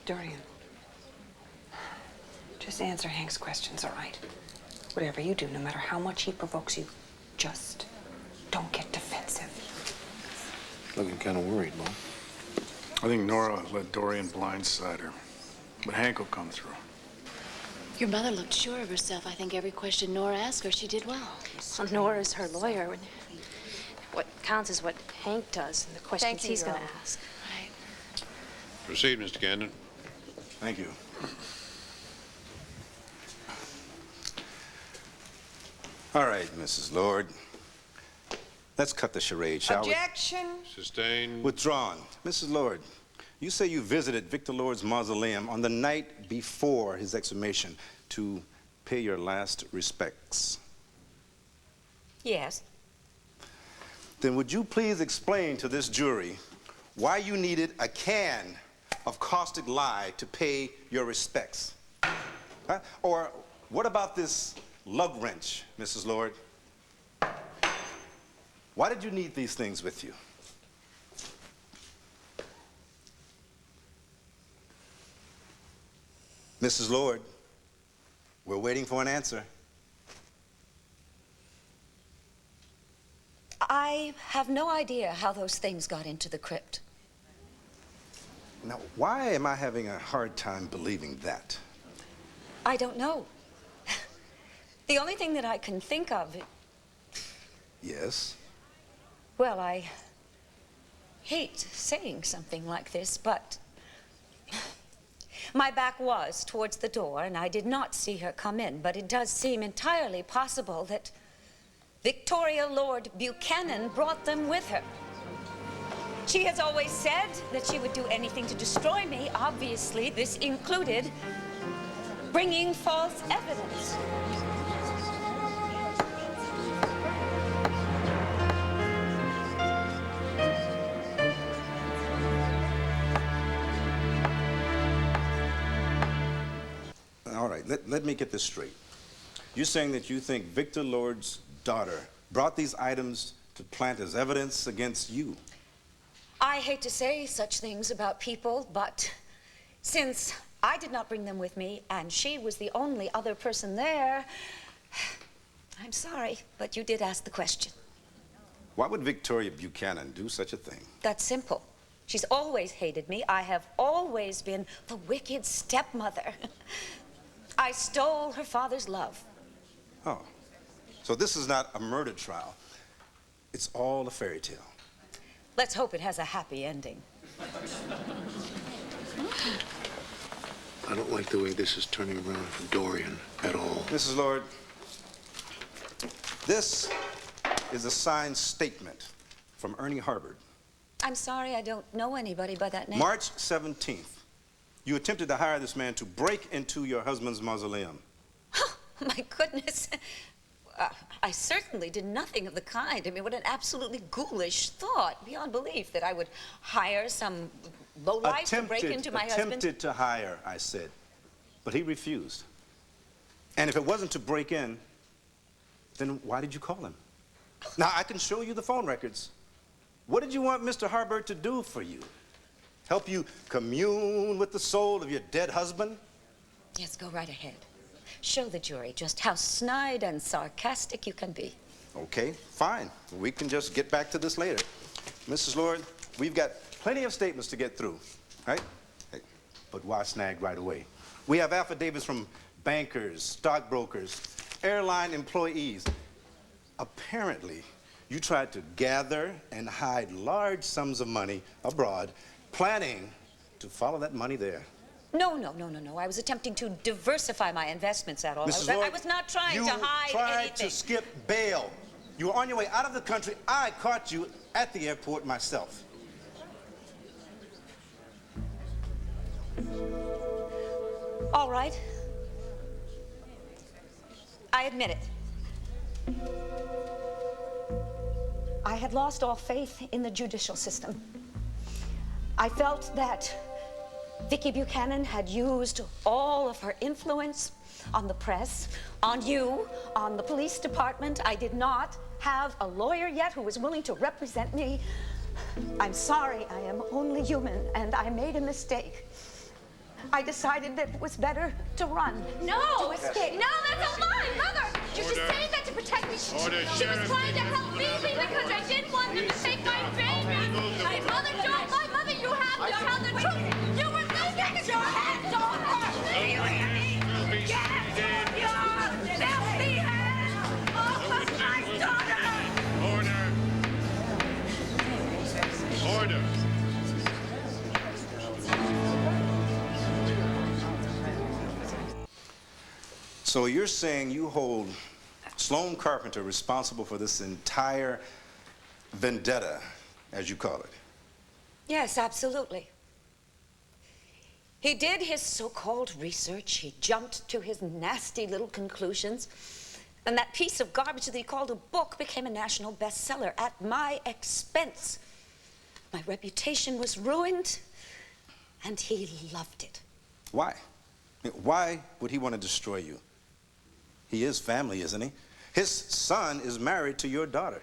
Dorian, just answer Hank's questions, all right? Whatever you do, no matter how much he provokes you, just don't get defensive. Looking kind of worried, Mom. I think Nora let Dorian blindside her, but Hank will come through. Your mother looked sure of herself. I think every question Nora asked her, she did well. Well, Nora's her lawyer. What counts is what Hank does and the questions he's going to ask. Right. Proceed, Mr. Camden. Thank you. All right, Mrs. Lord. Let's cut the charade, shall we? Objection! Sustained. Withdrawn. Mrs. Lord, you say you visited Victor Lord's mausoleum on the night before his exhumation to pay your last respects. Yes. Then would you please explain to this jury why you needed a can of caustic lye to pay your respects? Huh? Or what about this lug wrench, Mrs. Lord? Why did you need these things with you? Mrs. Lord, we're waiting for an answer. I have no idea how those things got into the crypt. Now, why am I having a hard time believing that? I don't know. The only thing that I can think of... Yes? Well, I hate saying something like this, but my back was towards the door, and I did not see her come in, but it does seem entirely possible that Victoria Lord Buchanan brought them with her. She has always said that she would do anything to destroy me. Obviously, this included bringing false evidence. All right, let me get this straight. You're saying that you think Victor Lord's daughter brought these items to plant as evidence against you? I hate to say such things about people, but since I did not bring them with me and she was the only other person there, I'm sorry, but you did ask the question. Why would Victoria Buchanan do such a thing? That's simple. She's always hated me. I have always been the wicked stepmother. I stole her father's love. Oh, so this is not a murder trial. It's all a fairy tale. Let's hope it has a happy ending. I don't like the way this is turning around for Dorian at all. Mrs. Lord, this is a signed statement from Ernie Harbert. I'm sorry, I don't know anybody by that name. March 17th, you attempted to hire this man to break into your husband's mausoleum. My goodness. I certainly did nothing of the kind. I mean, what an absolutely ghoulish thought, beyond belief, that I would hire some lowlife to break into my husband. Attempted to hire, I said, but he refused. And if it wasn't to break in, then why did you call him? Now, I can show you the phone records. What did you want Mr. Harbert to do for you? Help you commune with the soul of your dead husband? Yes, go right ahead. Show the jury just how snide and sarcastic you can be. Okay, fine. We can just get back to this later. Mrs. Lord, we've got plenty of statements to get through, right? Hey, but why snag right away? We have affidavits from bankers, stockbrokers, airline employees. Apparently, you tried to gather and hide large sums of money abroad, planning to follow that money there. No. I was attempting to diversify my investments at all. Mrs. Lord, I was not trying to hide you tried anything. to skip bail. You were on your way out of the country. I caught you at the airport myself. All right. I admit it. I had lost all faith in the judicial system. I felt that Vicki Buchanan had used all of her influence on the press, on you, on the police department. I did not have a lawyer yet who was willing to represent me. I'm sorry, I am only human, and I made a mistake. I decided that it was better to run. No! To escape. No, that's a lie, Mother! You're just Order. saying that to protect me. Order, She was Sheriff. trying to help me because I didn't want them to take my baby. My mother, don't lie, Mother. You have the truth. You were thinking. Get your hands off her! You hear me? Get your filthy hands off of my daughter! Order. Order. So you're saying you hold Sloan Carpenter responsible for this entire vendetta, as you call it? Yes, absolutely. He did his so-called research. He jumped to his nasty little conclusions. And that piece of garbage that he called a book became a national bestseller at my expense. My reputation was ruined, and he loved it. Why? Why would he want to destroy you? He is family, isn't he? His son is married to your daughter.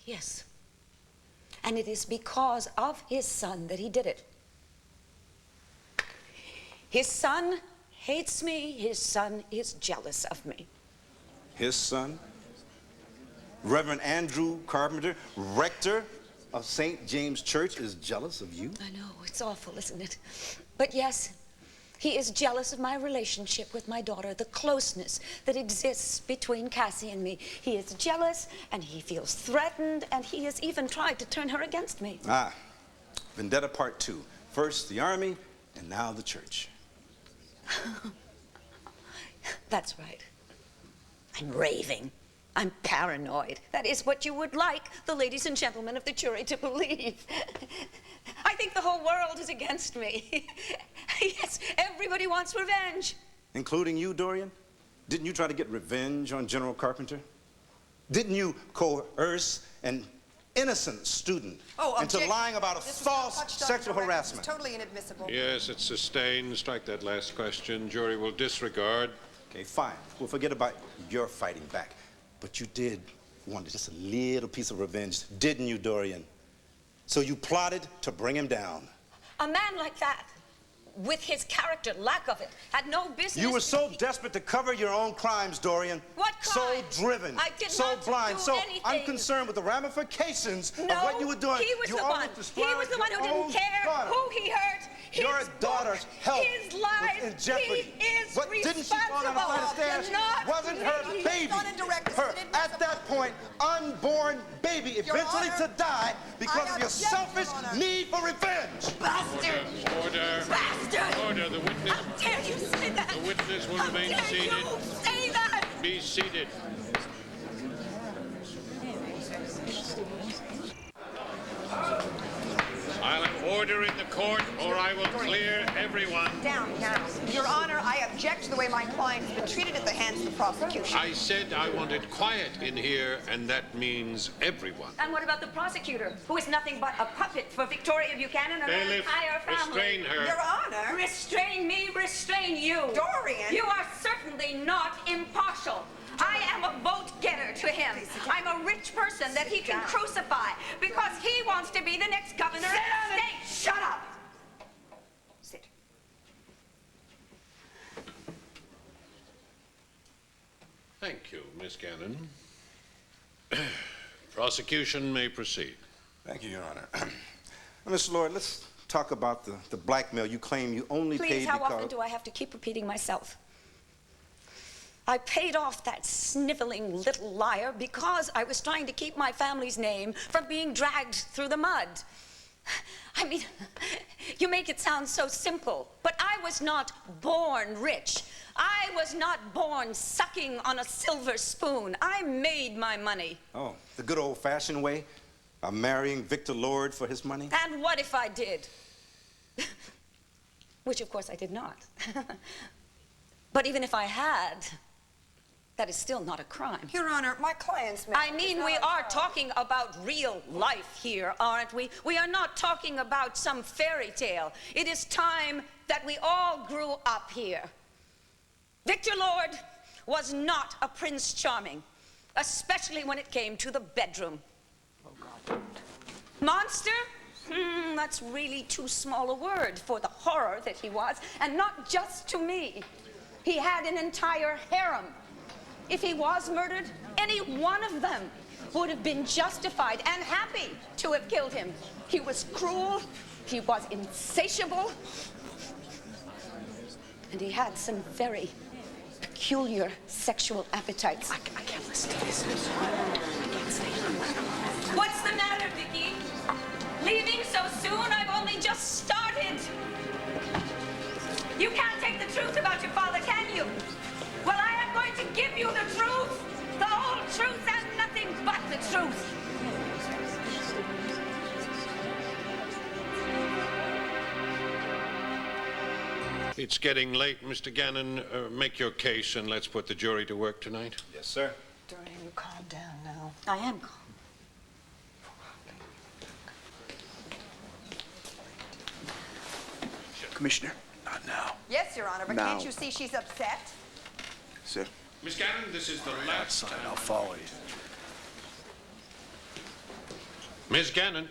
Yes. And it is because of his son that he did it. His son hates me. His son is jealous of me. His son? Reverend Andrew Carpenter, rector of St. James Church, is jealous of you? I know, it's awful, isn't it? But yes, he is jealous of my relationship with my daughter, the closeness that exists between Cassie and me. He is jealous, and he feels threatened, and he has even tried to turn her against me. Ah, Vendetta Part 2. First the army, and now the church. That's right. I'm raving. I'm paranoid. That is what you would like the ladies and gentlemen of the jury to believe. I think the whole world is against me. Yes, everybody wants revenge. Including you, Dorian? Didn't you try to get revenge on General Carpenter? Didn't you coerce an innocent student into lying about a false sexual harassment? Totally inadmissible. Yes, it's sustained. Strike that last question. Jury will disregard. Okay, fine. We'll forget about your fighting back. But you did want just a little piece of revenge, didn't you, Dorian? So you plotted to bring him down. A man like that, with his character, lack of it, had no business. You were so desperate to cover your own crimes, Dorian. What crime? So driven. I did so not blind. do so anything. unconcerned with the ramifications No, of what you were doing. he was you the one. He was the one who didn't care who he hurt. Your daughter's health his life, was in jeopardy. He is What didn't she fall down a flight of stairs? Not Wasn't her me. baby. Her, at that point, unborn baby, eventually to die because of your selfish need for revenge. Bastard! Order. Bastard! Order. The witness. How dare you say that? The witness will How remain dare seated. you say that? Be seated. I'll have order in the court, or I will clear everyone. Down now. Your Honor, I object to the way my client has been treated at the hands of the prosecution. I said I wanted quiet in here, and that means everyone. And what about the prosecutor, who is nothing but a puppet for Victoria Buchanan and her Bailiff, entire family? restrain her. Your Honor. Restrain me, restrain you. Dorian. You are certainly not impartial. I am a vote-getter to him. I'm a rich person that he can crucify because he wants to be the next governor of the state. Shut up. Sit. Thank you, Miss Gannon. Prosecution may proceed. Thank you, Your Honor. Mr. Lord, let's talk about the blackmail you claim you only paid Please, how because... often do I have to keep repeating myself? I paid off that sniveling little liar because I was trying to keep my family's name from being dragged through the mud. I mean, you make it sound so simple, but I was not born rich. I was not born sucking on a silver spoon. I made my money. Oh, the good old-fashioned way of marrying Victor Lord for his money? And what if I did? Which, of course, I did not. But even if I had, that is still not a crime. Your Honor, my client's I mean, we are talking about real life here, aren't we? We are not talking about some fairy tale. It is time that we all grew up here. Victor Lord was not a Prince Charming, especially when it came to the bedroom. Oh, God, don't. Monster? That's really too small a word for the horror that he was, and not just to me. He had an entire harem. If he was murdered, any one of them would have been justified and happy to have killed him. He was cruel, he was insatiable, and he had some very peculiar sexual appetites. I can't listen to this. I'm sorry. I can't stay here. What's the matter, Vicky? Leaving so soon? I've only just started. You can't take the truth about your father, can you? Well, I am going to give you the truth, the whole truth, and nothing but the truth. It's getting late, Mr. Gannon. Make your case and let's put the jury to work tonight. Yes, sir. Dorian, you calm down now. I am calm. Commissioner, not now. Yes, Your Honor, but Now. can't you see she's upset? Sir, Miss Gannon, this is the last outside, time. I'll follow you. Miss Gannon,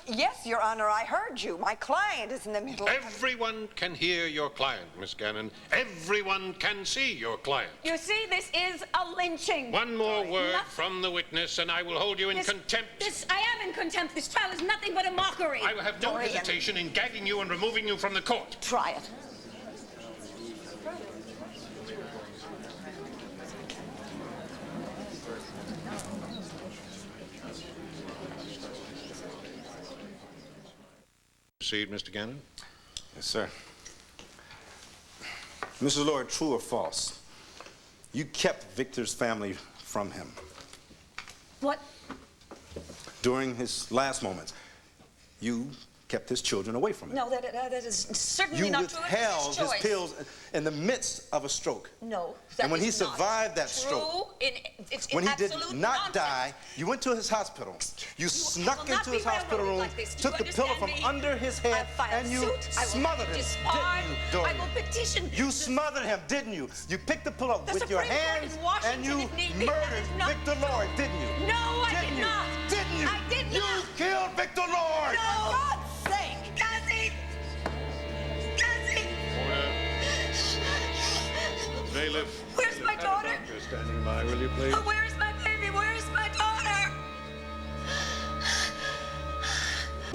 Yes, Your Honor, I heard you. My client is in the middle. everyone can hear your client, Miss Gannon. Everyone can see your client. You see, this is a lynching. One more word Nothing- from the witness and I will hold you in contempt. I am in contempt. This trial is nothing but a mockery. I will have no Dorian. hesitation in gagging you and removing you from the court. Try it. Proceed, Mr. Gannon. Yes, sir. Mrs. Lord, true or false? You kept Victor's family from him What? during his last moments. You kept his children away from him. No, that is certainly You not true. It was withheld his choice. pills in the midst of a stroke. No, And when he is not survived that true. stroke, It's when he did absolute not nonsense. die, you went to his hospital. You snuck will not into be his hospital railroaded room, like this. Do took you the pillow from understand me? under his I'll head, file and you suit. I will have smothered you him, disbarred. didn't you, Dorian? I will petition. You smothered him, didn't you? You picked the pillow The with your Supreme Court hands in Washington, and you if need be, murdered that is not Victor Lord, didn't you? No, I Didn't did you? not. Didn't you? I did You not. killed Victor Lord! No. For God's sake! Cassie! Cassie! Order. Bailiff. Where's my daughter? Doctor standing by, will you please? Oh, where's my baby? Where's my daughter?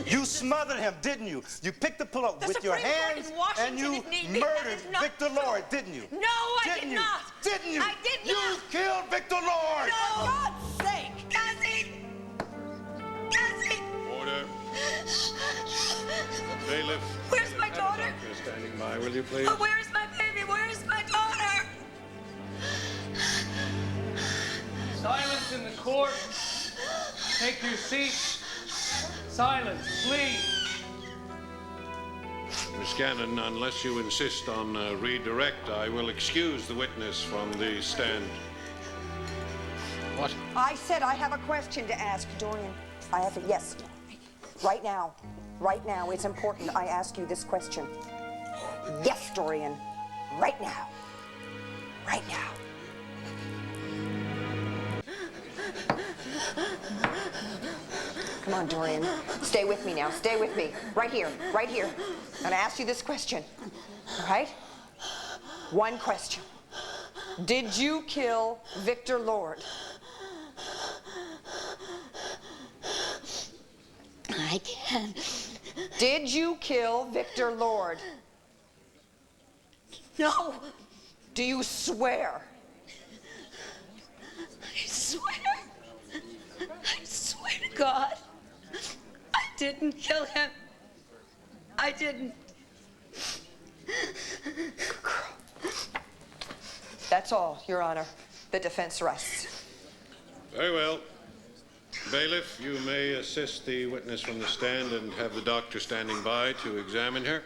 You smothered him, didn't you? You picked the pillow The with your Supreme Court hands in Washington, and you if need be, that murdered is not Victor true. Lord, didn't you? No, I Didn't did you? not. Didn't you? I did You not. killed Victor Lord! No. For God's sake! Cassie! Cassie! Order. Bailiff. Where's my Have a daughter? doctor standing by, will you please? Oh, where's my baby? Where's my daughter? Silence in the court. Take your seats. Silence, please. Miss Gannon, unless you insist on redirect, I will excuse the witness from the stand. What? I said I have a question to ask, Dorian. I have to, yes. Right now. Right now. It's important I ask you this question. Yes, Dorian. Right now. Right now. Come on, Dorian. Stay with me now. Stay with me. Right here. Right here. I'm gonna ask you this question. All right? One question. Did you kill Victor Lord? I can. Did you kill Victor Lord? No. Do you swear? I swear. I swear to God. I didn't kill him. I didn't. That's all, Your Honor. The defense rests. Very well. Bailiff, you may assist the witness from the stand and have the doctor standing by to examine her.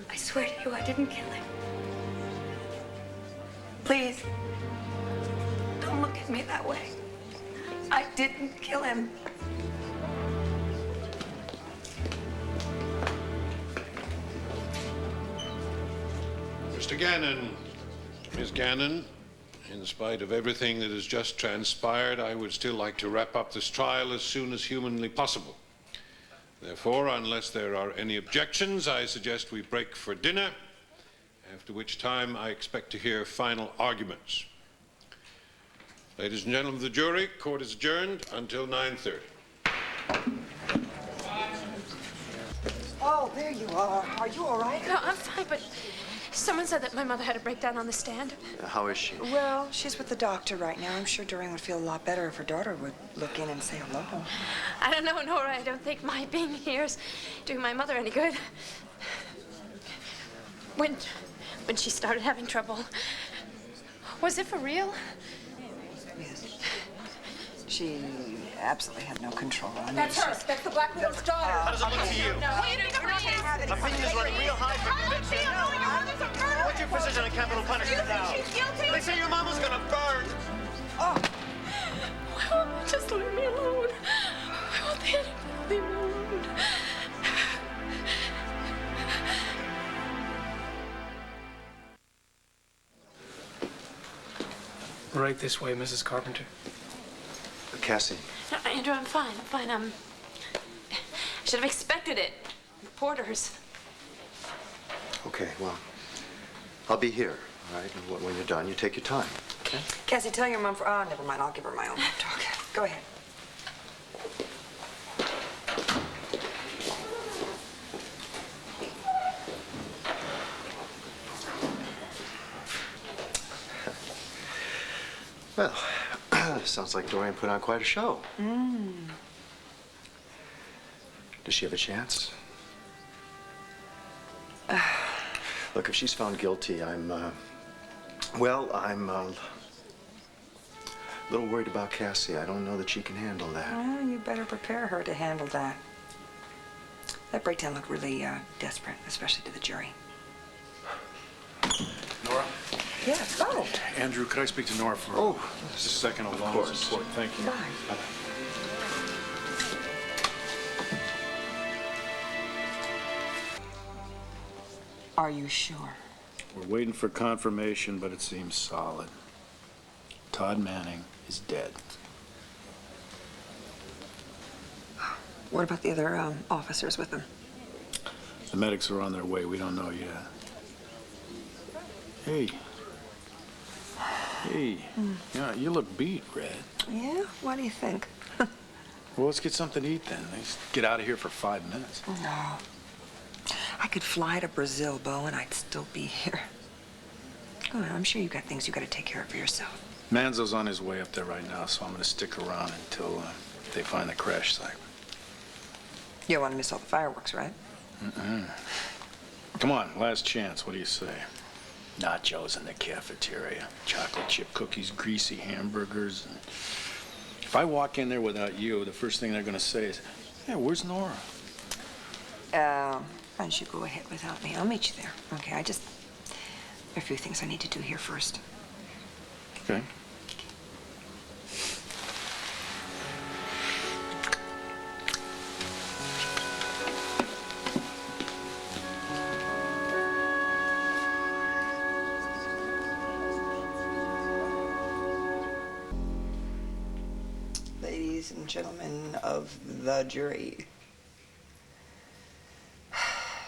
I swear to you, I didn't kill him. Please, don't look at me that way. I didn't kill him. Mr. Gannon, Miss Gannon, in spite of everything that has just transpired, I would still like to wrap up this trial as soon as humanly possible. Therefore, unless there are any objections, I suggest we break for dinner, after which time I expect to hear final arguments. Ladies and gentlemen of the jury, court is adjourned until 9:30. Oh, there you are. Are you all right? No, I'm fine, but someone said that my mother had a breakdown on the stand. How is she? Well, she's with the doctor right now. I'm sure Dorian would feel a lot better if her daughter would look in and say hello. I don't know, Nora. I don't think my being here is doing my mother any good. When she started having trouble, was it for real? Yes. She absolutely had no control on it. That's her. That's the Black Widow's daughter. How does it look to you? No, what do you think of her? Opinions running real high for conviction. What's your position on capital punishment now? She's guilty. They say your mama's gonna burn. Oh. Why won't they just leave me alone? Why won't they leave me alone? Right this way, Mrs. Carpenter. Cassie. No, Andrew, I'm fine. I should have expected it. Reporters. Okay, well, I'll be here, all right? And when you're done, you take your time, okay? Cassie, tell your mom for... Oh, never mind. I'll give her my own talk. Go ahead. Well, sounds like Dorian put on quite a show. Does she have a chance? Look, if she's found guilty, I'm a little worried about Cassie. I don't know that she can handle that. Well, you better prepare her to handle that. That breakdown looked really desperate, especially to the jury. Nora? Yeah, go. Andrew, could I speak to Nora for just a second alone? Of course. It's important. Thank you. Bye. Are you sure? We're waiting for confirmation, but it seems solid. Todd Manning is dead. What about the other officers with him? The medics are on their way. We don't know yet. Hey. Hey. Yeah, you look beat, Red. Yeah? What do you think? Well, let's get something to eat then. Let's get out of here for 5 minutes. No. I could fly to Brazil, Bo, and I'd still be here. Go on, I'm sure you got things you got to take care of for yourself. Manzo's on his way up there right now, so I'm going to stick around until they find the crash site. You don't want to miss all the fireworks, right? Come on, last chance. What do you say? Nachos in the cafeteria, chocolate chip cookies, greasy hamburgers. And if I walk in there without you, the first thing they're going to say is, "Hey, where's Nora?" Why don't you go ahead without me? I'll meet you there. Okay, there are a few things I need to do here first. Okay. Ladies and gentlemen of the jury,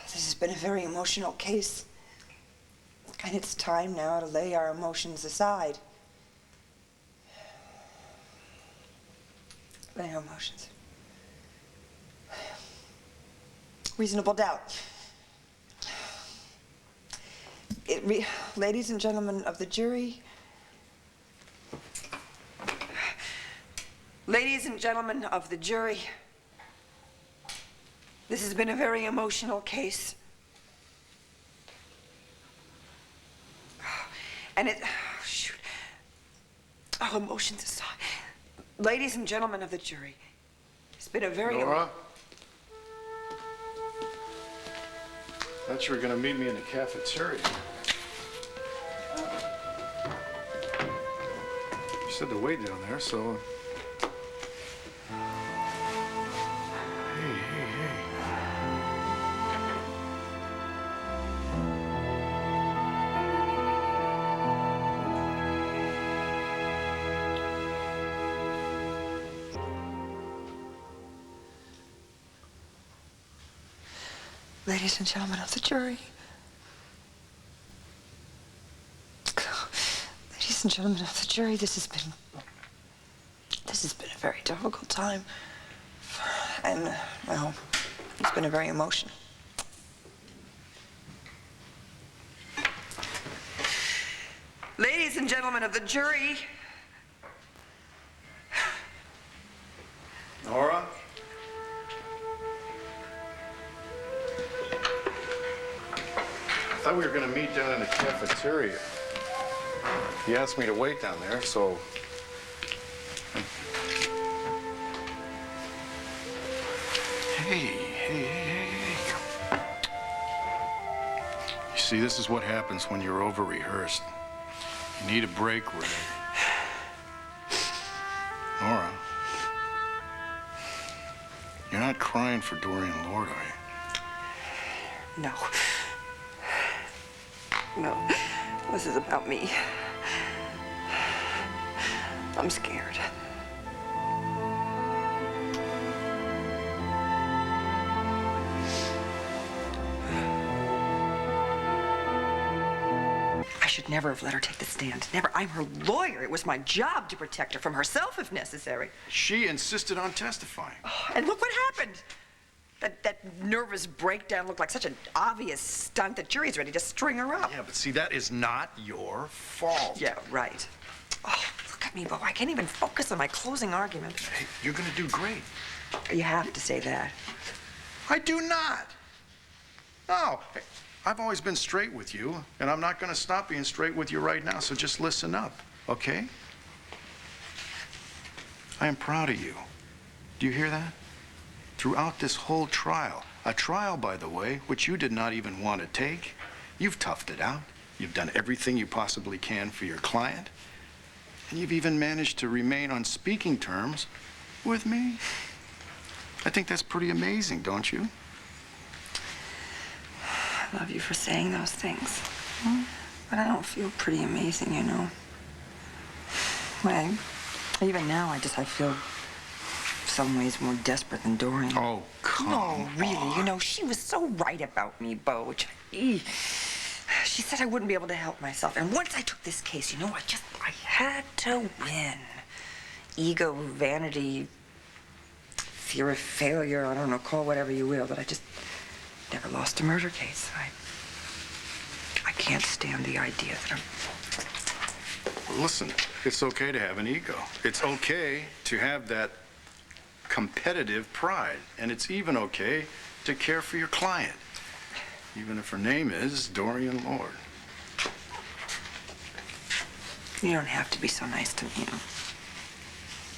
this has been a very emotional case, and it's time now to lay our emotions aside. Lay our emotions. Reasonable doubt. Ladies and gentlemen of the jury, ladies and gentlemen of the jury, this has been a very emotional case. And emotions aside. Ladies and gentlemen of the jury, it's been a very... Nora? Thought you were going to meet me in the cafeteria. You said to wait down there, so... Hey. Ladies and gentlemen of the jury. Ladies and gentlemen of the jury, this has been a very difficult time. And, well, it's been a very emotional. Ladies and gentlemen of the jury. Nora? I thought we were going to meet down in the cafeteria. He asked me to wait down there, so... Hey. You see, this is what happens when you're over-rehearsed. You need a break, Ray. Nora, you're not crying for Dorian Lord, are you? No. No, this is about me. I'm scared. I should never have let her take the stand. Never. I'm her lawyer. It was my job to protect her from herself if necessary. She insisted on testifying. Oh, and look what happened. That nervous breakdown looked like such an obvious stunt. The jury's ready to string her up. Yeah, but see, that is not your fault. Yeah, right. Oh, look at me, Bo. I can't even focus on my closing argument. Hey, you're gonna do great. You have to say that. I do not. No. Hey, I've always been straight with you, and I'm not gonna stop being straight with you right now, so just listen up, okay? I am proud of you. Do you hear that? Throughout this whole trial, a trial, by the way, which you did not even want to take, you've toughed it out. You've done everything you possibly can for your client. And you've even managed to remain on speaking terms with me. I think that's pretty amazing, don't you? I love you for saying those things. But I don't feel pretty amazing, you know. Well, even now, I feel some ways more desperate than Dorian. Oh, come on. No, really. You know, she was so right about me, Bo. She said I wouldn't be able to help myself. And once I took this case, you know, I had to win. Ego, vanity, fear of failure, I don't know, call whatever you will, but I just never lost a murder case. I can't stand the idea that I'm... Listen, it's okay to have an ego. It's okay to have that competitive pride. And it's even okay to care for your client, even if her name is Dorian Lord. You don't have to be so nice to me, you know.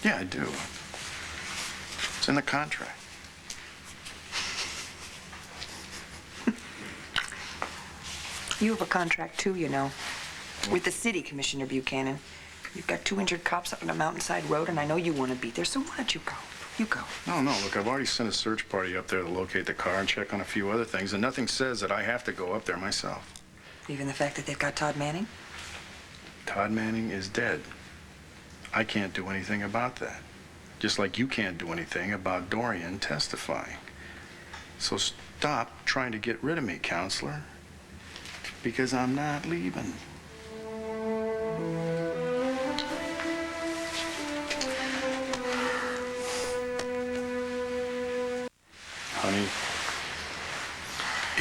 Yeah, I do. It's in the contract. You have a contract, too, you know, with the city, Commissioner Buchanan. You've got 2 injured cops up on a mountainside road, and I know you want to be there, so why don't you go? You go. No, look, I've already sent a search party up there to locate the car and check on a few other things, and nothing says that I have to go up there myself. Even the fact that they've got Todd Manning? Todd Manning is dead. I can't do anything about that. Just like you can't do anything about Dorian testifying. So stop trying to get rid of me, counselor, because I'm not leaving. Honey,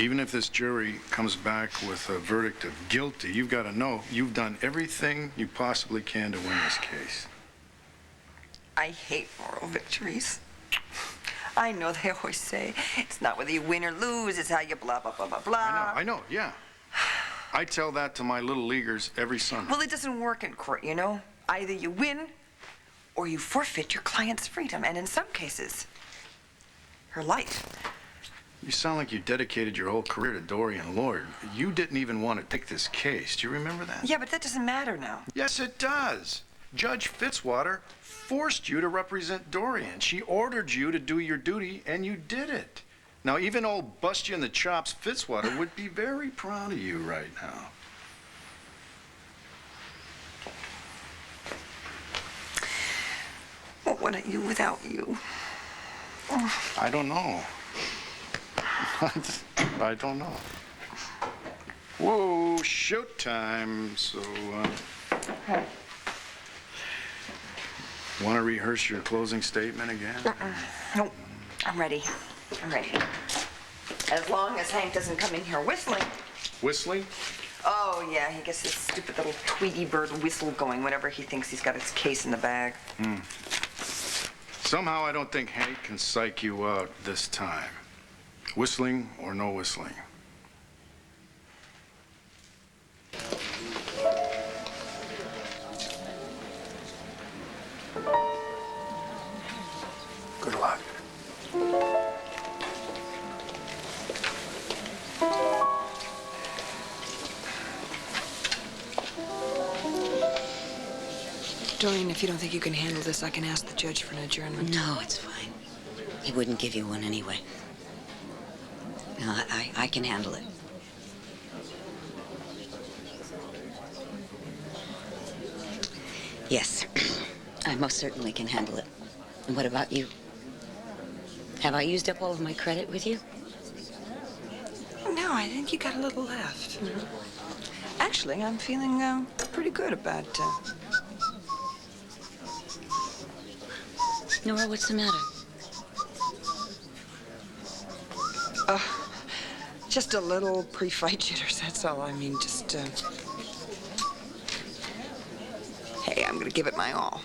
even if this jury comes back with a verdict of guilty, you've got to know you've done everything you possibly can to win this case. I hate moral victories. I know they always say it's not whether you win or lose, it's how you blah, blah, blah, blah, blah. I know, yeah. I tell that to my little leaguers every Sunday. Well, it doesn't work in court, you know? Either you win or you forfeit your client's freedom, and in some cases, her life. You sound like you dedicated your whole career to Dorian Lord. You didn't even want to take this case. Do you remember that? Yeah, but that doesn't matter now. Yes, it does. Judge Fitzwater forced you to represent Dorian. She ordered you to do your duty, and you did it. Now, even old bust-you-in-the-chops Fitzwater would be very proud of you right now. What would I do without you? I don't know. I don't know. Whoa, showtime. So, want to rehearse your closing statement again? Nope. I'm ready. I'm ready. As long as Hank doesn't come in here whistling. Whistling? Oh, yeah, he gets this stupid little Tweety bird whistle going whenever he thinks he's got his case in the bag. Somehow I don't think Hank can psych you out this time. Whistling or no whistling. Good luck. Dorian, if you don't think you can handle this, I can ask the judge for an adjournment. No, it's fine. He wouldn't give you one anyway. No, I can handle it. Yes, I most certainly can handle it. And what about you? Have I used up all of my credit with you? No, I think you got a little left. Actually, I'm feeling pretty good about... Nora, what's the matter? Just a little pre-fight jitters, that's all. I mean, just, Hey, I'm gonna give it my all.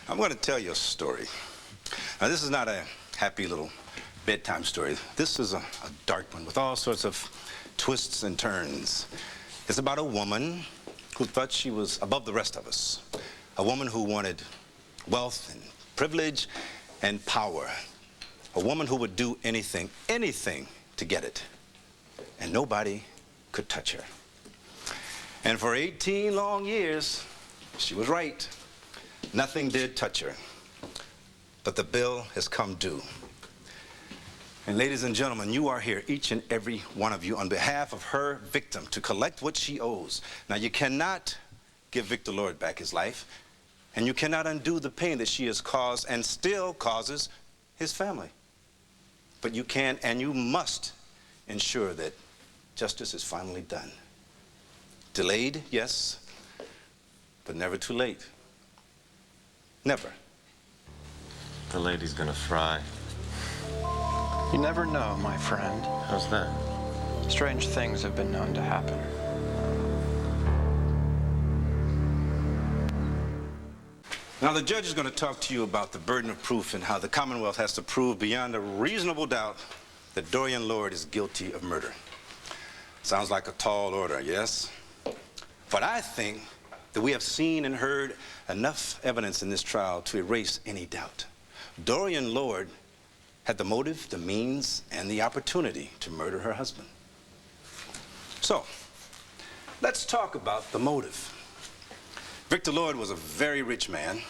I'm going to tell you a story. Now, this is not a happy little bedtime story. This is a dark one with all sorts of twists and turns. It's about a woman who thought she was above the rest of us. A woman who wanted wealth and privilege and power. A woman who would do anything to get it. And nobody could touch her. And for 18 long years, she was right. Nothing did touch her. But the bill has come due. And ladies and gentlemen, you are here, each and every one of you, on behalf of her victim, to collect what she owes. Now, you cannot give Victor Lord back his life, and you cannot undo the pain that she has caused and still causes his family. But you can and you must ensure that justice is finally done. Delayed, yes, but never too late. Never. The lady's gonna fry. You never know, my friend. How's that? Strange things have been known to happen. Now, the judge is going to talk to you about the burden of proof and how the Commonwealth has to prove beyond a reasonable doubt that Dorian Lord is guilty of murder. Sounds like a tall order, yes? But I think that we have seen and heard enough evidence in this trial to erase any doubt. Dorian Lord had the motive, the means, and the opportunity to murder her husband. So, let's talk about the motive. Victor Lord was a very rich man,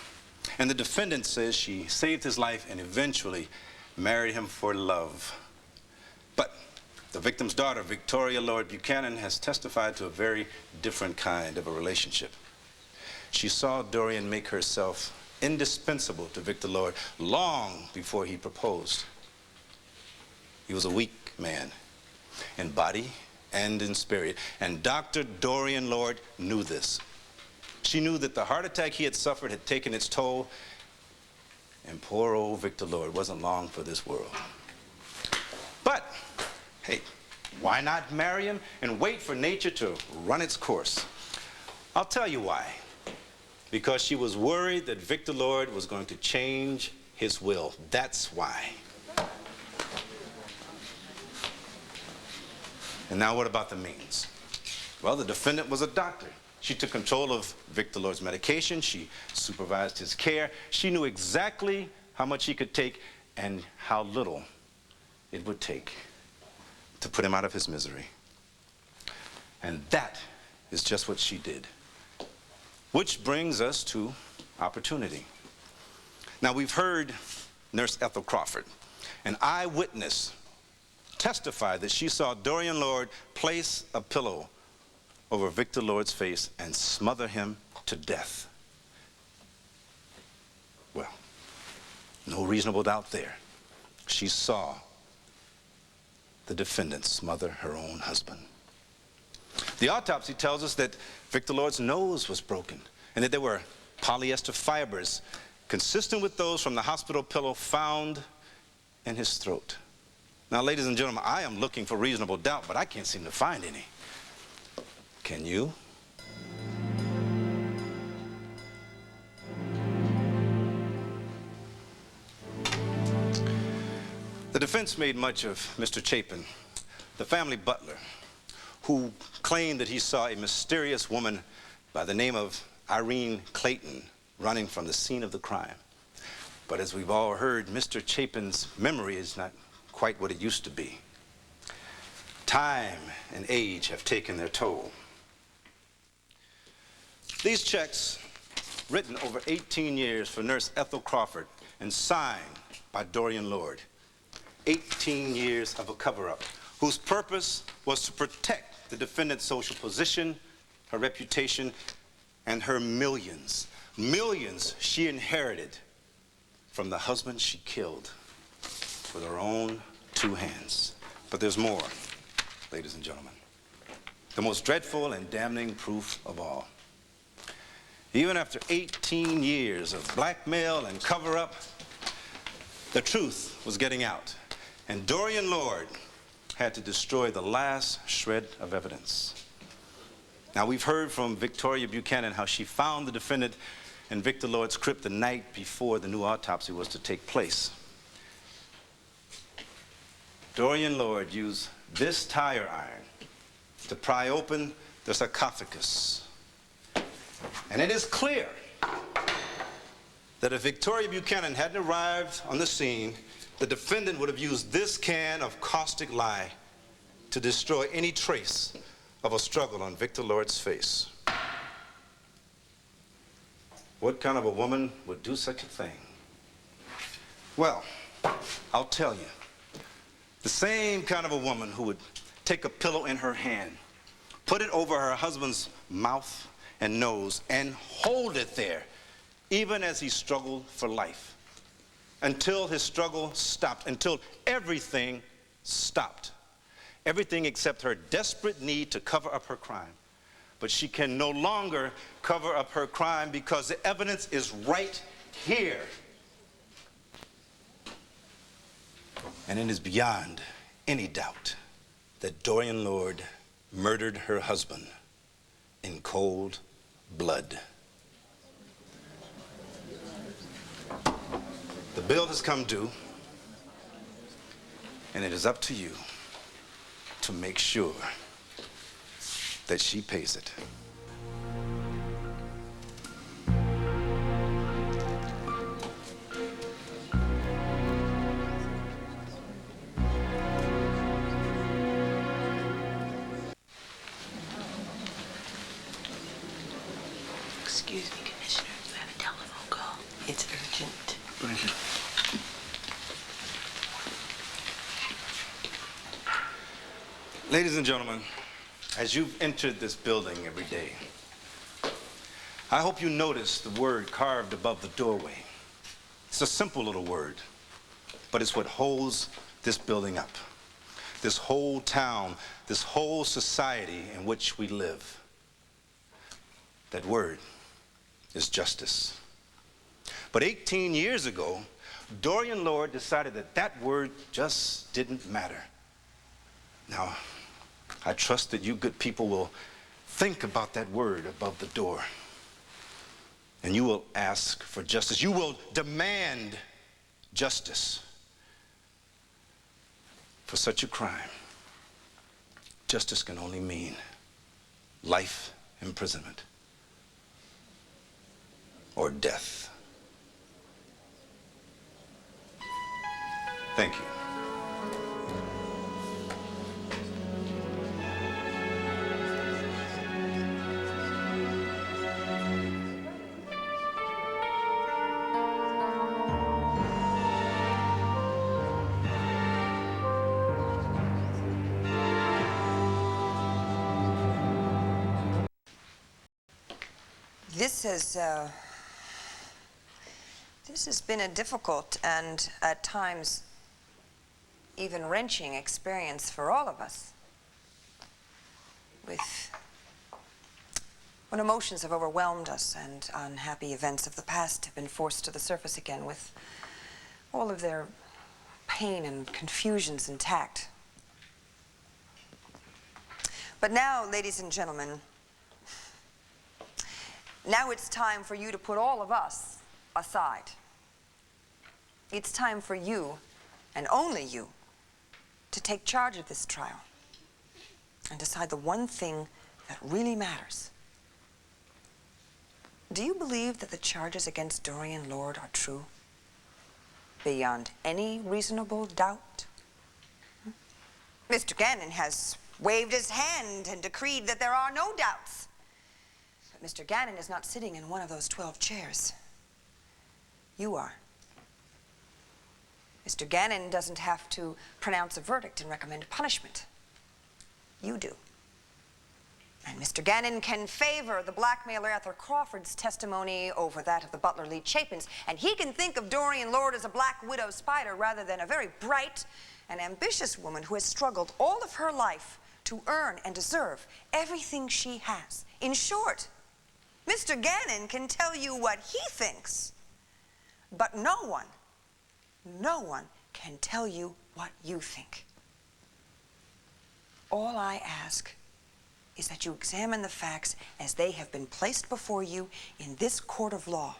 and the defendant says she saved his life and eventually married him for love. But the victim's daughter, Victoria Lord Buchanan, has testified to a very different kind of a relationship. She saw Dorian make herself indispensable to Victor Lord long before he proposed. He was a weak man in body and in spirit, and Dr. Dorian Lord knew this. She knew that the heart attack he had suffered had taken its toll, and poor old Victor Lord wasn't long for this world. But, hey, why not marry him and wait for nature to run its course? I'll tell you why. Because she was worried that Victor Lord was going to change his will. That's why. And now what about the means? Well, the defendant was a doctor. She took control of Victor Lord's medication. She supervised his care. She knew exactly how much he could take and how little it would take to put him out of his misery. And that is just what she did. Which brings us to opportunity. Now, we've heard Nurse Ethel Crawford, an eyewitness, testify that she saw Dorian Lord place a pillow over Victor Lord's face and smother him to death. Well, No reasonable doubt there. She saw the defendant smother her own husband. The autopsy tells us that Victor Lord's nose was broken and that there were polyester fibers consistent with those from the hospital pillow found in his throat. Now, ladies and gentlemen, I am looking for reasonable doubt, but I can't seem to find any. Can you? The defense made much of Mr. Chapin, the family butler, who claimed that he saw a mysterious woman by the name of Irene Clayton running from the scene of the crime. But as we've all heard, Mr. Chapin's memory is not quite what it used to be. Time and age have taken their toll. These checks, written over 18 years for Nurse Ethel Crawford and signed by Dorian Lord, 18 years of a cover-up whose purpose was to protect the defendant's social position, her reputation, and her millions she inherited from the husband she killed with her own two hands. But there's more, ladies and gentlemen. The most dreadful and damning proof of all. Even after 18 years of blackmail and cover-up, the truth was getting out, and Dorian Lord had to destroy the last shred of evidence. Now, we've heard from Victoria Buchanan how she found the defendant in Victor Lord's crypt the night before the new autopsy was to take place. Dorian Lord used this tire iron to pry open the sarcophagus. And it is clear that if Victoria Buchanan hadn't arrived on the scene, the defendant would have used this can of caustic lye to destroy any trace of a struggle on Victor Lord's face. What kind of a woman would do such a thing? Well, I'll tell you. The same kind of a woman who would take a pillow in her hand, put it over her husband's mouth and nose, and hold it there, even as he struggled for life, until his struggle stopped, until everything stopped. Everything except her desperate need to cover up her crime. But she can no longer cover up her crime because the evidence is right here. And it is beyond any doubt that Dorian Lord murdered her husband in cold blood. The bill has come due, and it is up to you to make sure that she pays it. Excuse me, Commissioner. I have a telephone call. It's urgent. Thank you. Ladies and gentlemen, as you've entered this building every day, I hope you notice the word carved above the doorway. It's a simple little word, but it's what holds this building up, this whole town, this whole society in which we live. That word is justice. But 18 years ago, Dorian Lord decided that that word just didn't matter. Now, I trust that you good people will think about that word above the door. And you will ask for justice. You will demand justice for such a crime. Justice can only mean life imprisonment or death. Thank you. This is This has been a difficult and, at times, even wrenching experience for all of us. When emotions have overwhelmed us and unhappy events of the past have been forced to the surface again with all of their pain and confusions intact. But now, ladies and gentlemen, now it's time for you to put all of us aside. It's time for you, and only you, to take charge of this trial and decide the one thing that really matters. Do you believe that the charges against Dorian Lord are true? Beyond any reasonable doubt? Mr. Gannon has waved his hand and decreed that there are no doubts. But Mr. Gannon is not sitting in one of those 12 chairs. You are. Mr. Gannon doesn't have to pronounce a verdict and recommend punishment. You do. And Mr. Gannon can favor the blackmailer Ethel Crawford's testimony over that of the butler Lee Chapin's, and he can think of Dorian Lord as a black widow spider rather than a very bright and ambitious woman who has struggled all of her life to earn and deserve everything she has. In short, Mr. Gannon can tell you what he thinks, but no one can tell you what you think. All I ask is that you examine the facts as they have been placed before you in this court of law.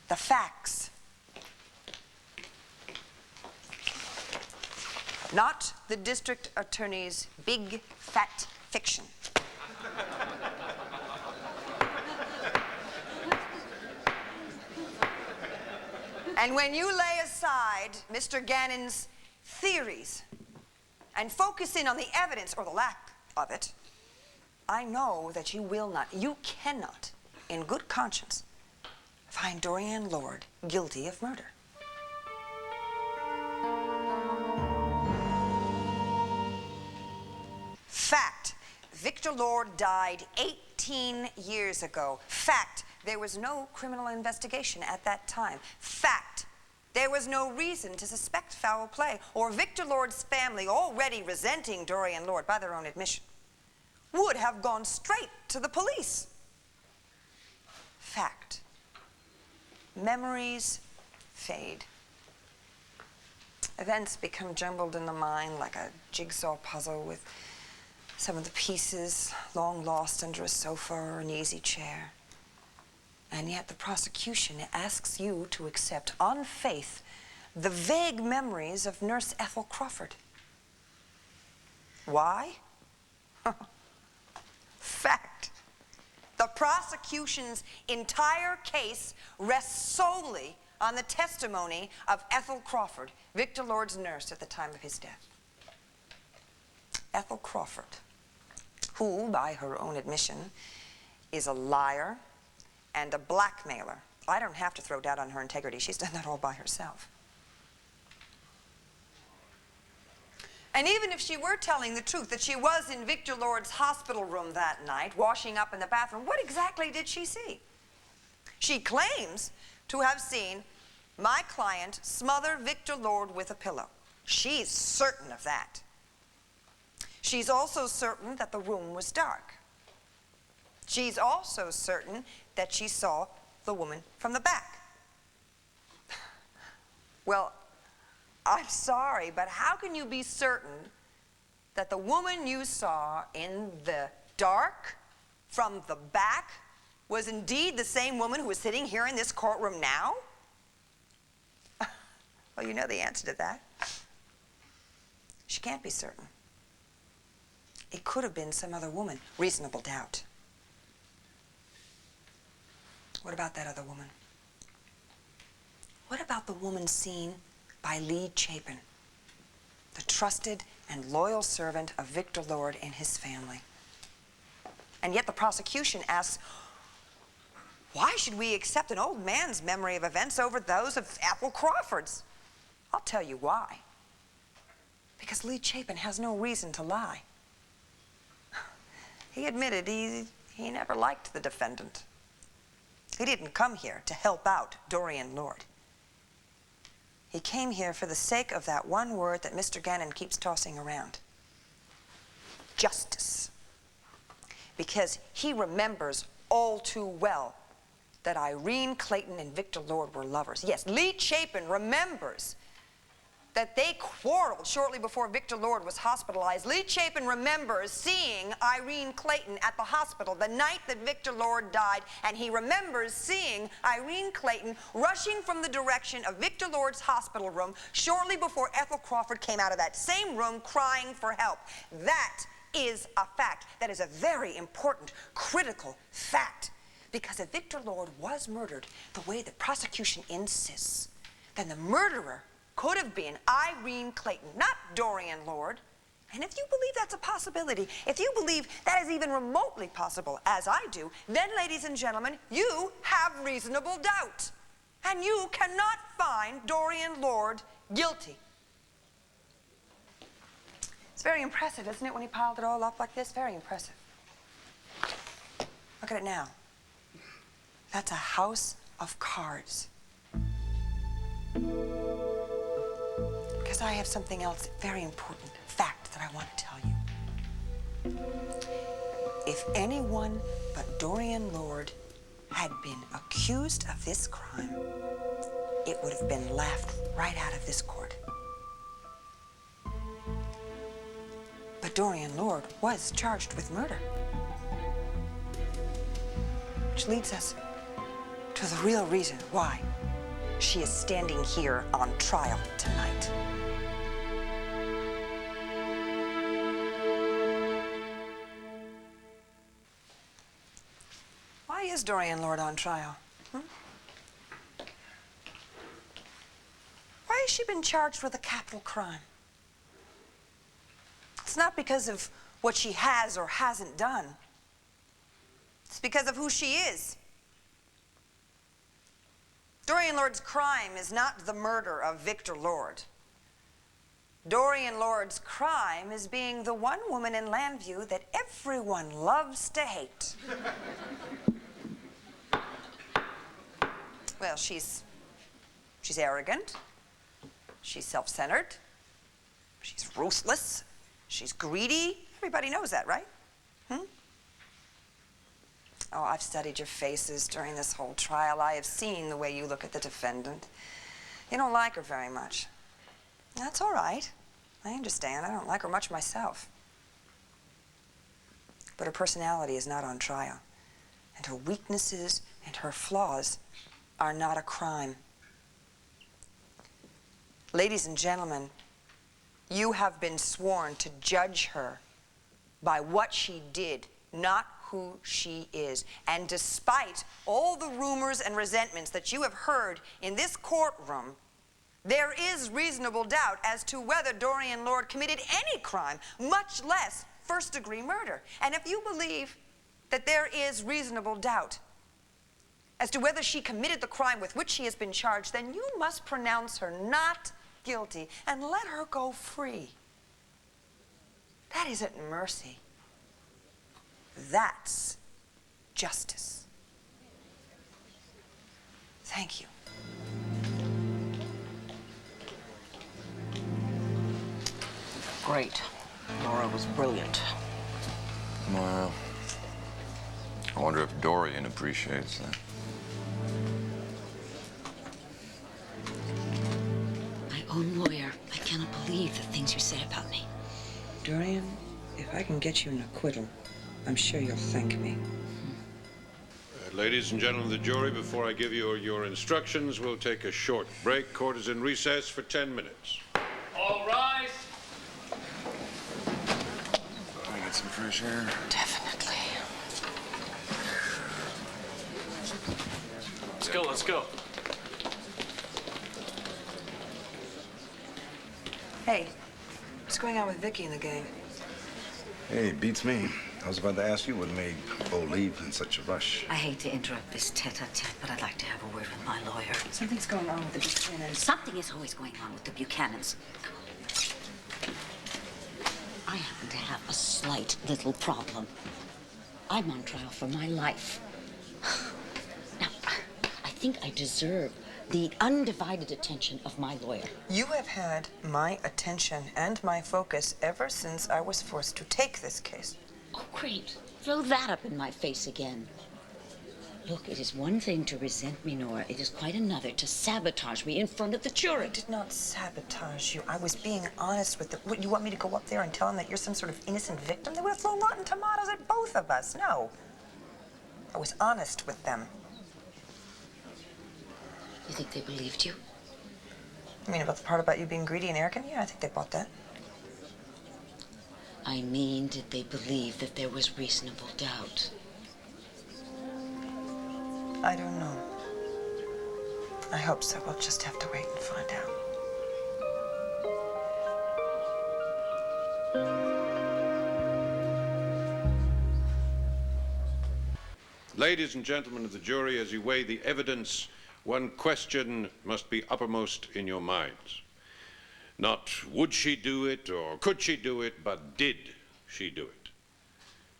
The facts. Not the district attorney's big, fat fiction. And when you lay aside Mr. Gannon's theories and focus in on the evidence, or the lack of it, I know that you will not, you cannot, in good conscience, find Dorian Lord guilty of murder. Fact, Victor Lord died 18 years ago. Fact, there was no criminal investigation at that time. Fact, there was no reason to suspect foul play, or Victor Lord's family, already resenting Dorian Lord by their own admission, would have gone straight to the police. Fact, memories fade. Events become jumbled in the mind like a jigsaw puzzle with some of the pieces long lost under a sofa or an easy chair. And yet the prosecution asks you to accept on faith the vague memories of Nurse Ethel Crawford. Why? Fact. The prosecution's entire case rests solely on the testimony of Ethel Crawford, Victor Lord's nurse at the time of his death. Ethel Crawford, who, by her own admission, is a liar and a blackmailer. I don't have to throw doubt on her integrity. She's done that all by herself. And even if she were telling the truth, that she was in Victor Lord's hospital room that night, washing up in the bathroom, what exactly did she see? She claims to have seen my client smother Victor Lord with a pillow. She's certain of that. She's also certain that the room was dark. She's also certain that she saw the woman from the back. Well, I'm sorry, but how can you be certain that the woman you saw in the dark from the back was indeed the same woman who was sitting here in this courtroom now? Well, you know the answer to that. She can't be certain. It could have been some other woman. Reasonable doubt. What about that other woman? What about the woman seen by Lee Chapin, the trusted and loyal servant of Victor Lord and his family? And yet the prosecution asks, why should we accept an old man's memory of events over those of Ethel Crawford's? I'll tell you why. Because Lee Chapin has no reason to lie. He admitted he never liked the defendant. He didn't come here to help out Dorian Lord. He came here for the sake of that one word that Mr. Gannon keeps tossing around. Justice. Because he remembers all too well that Irene Clayton and Victor Lord were lovers. Yes, Lee Chapin remembers that they quarreled shortly before Victor Lord was hospitalized. Lee Chapin remembers seeing Irene Clayton at the hospital the night that Victor Lord died, and he remembers seeing Irene Clayton rushing from the direction of Victor Lord's hospital room shortly before Ethel Crawford came out of that same room crying for help. That is a fact. That is a very important, critical fact. Because if Victor Lord was murdered the way the prosecution insists, then the murderer could have been Irene Clayton, not Dorian Lord. And if you believe that's a possibility, if you believe that is even remotely possible, as I do, then, ladies and gentlemen, you have reasonable doubt. And you cannot find Dorian Lord guilty. It's very impressive, isn't it, when he piled it all up like this? Very impressive. Look at it now. That's a house of cards. Because I have something else, very important fact that I want to tell you. If anyone but Dorian Lord had been accused of this crime, it would have been laughed right out of this court. But Dorian Lord was charged with murder. Which leads us to the real reason why she is standing here on trial tonight. Why is Dorian Lord on trial? Why has she been charged with a capital crime? It's not because of what she has or hasn't done. It's because of who she is. Dorian Lord's crime is not the murder of Victor Lord. Dorian Lord's crime is being the one woman in Landview that everyone loves to hate. Well, she's arrogant. She's self-centered. She's ruthless. She's greedy. Everybody knows that, right? Oh, I've studied your faces during this whole trial. I have seen the way you look at the defendant. You don't like her very much. That's all right. I understand. I don't like her much myself. But her personality is not on trial. And her weaknesses and her flaws are not a crime. Ladies and gentlemen, you have been sworn to judge her by what she did, not who she is. And despite all the rumors and resentments that you have heard in this courtroom, there is reasonable doubt as to whether Dorian Lord committed any crime, much less first-degree murder. And if you believe that there is reasonable doubt as to whether she committed the crime with which she has been charged, then you must pronounce her not guilty and let her go free. That isn't mercy. That's justice. Thank you. Great. Nora was brilliant. Well, I wonder if Dorian appreciates that. My own lawyer. I cannot believe the things you say about me. Dorian, if I can get you an acquittal, I'm sure you'll thank me. Ladies and gentlemen of the jury, before I give you your instructions, we'll take a short break. Court is in recess for 10 minutes. All rise. Can I get some fresh air? Definitely. Let's go, let's go. Hey, what's going on with Vicky and the gang? Hey, beats me. I was about to ask you what made Bo leave in such a rush. I hate to interrupt this tete-a-tete, but I'd like to have a word with my lawyer. Something's going on with the Buchanans. Something is always going on with the Buchanans. I happen to have a slight little problem. I'm on trial for my life. Now, think I deserve the undivided attention of my lawyer. You have had my attention and my focus ever since I was forced to take this case. Oh, great. Throw that up in my face again. Look, it is one thing to resent me, Nora. It is quite another to sabotage me in front of the jury. I did not sabotage you. I was being honest with them. What, you want me to go up there and tell them that you're some sort of innocent victim? They would have thrown rotten tomatoes at both of us. No. I was honest with them. You think they believed you? You mean about the part about you being greedy and arrogant? Yeah, I think they bought that. I mean, did they believe that there was reasonable doubt? I don't know. I hope so. We'll just have to wait and find out. Ladies and gentlemen of the jury, as you weigh the evidence, one question must be uppermost in your minds. Not would she do it or could she do it, but did she do it?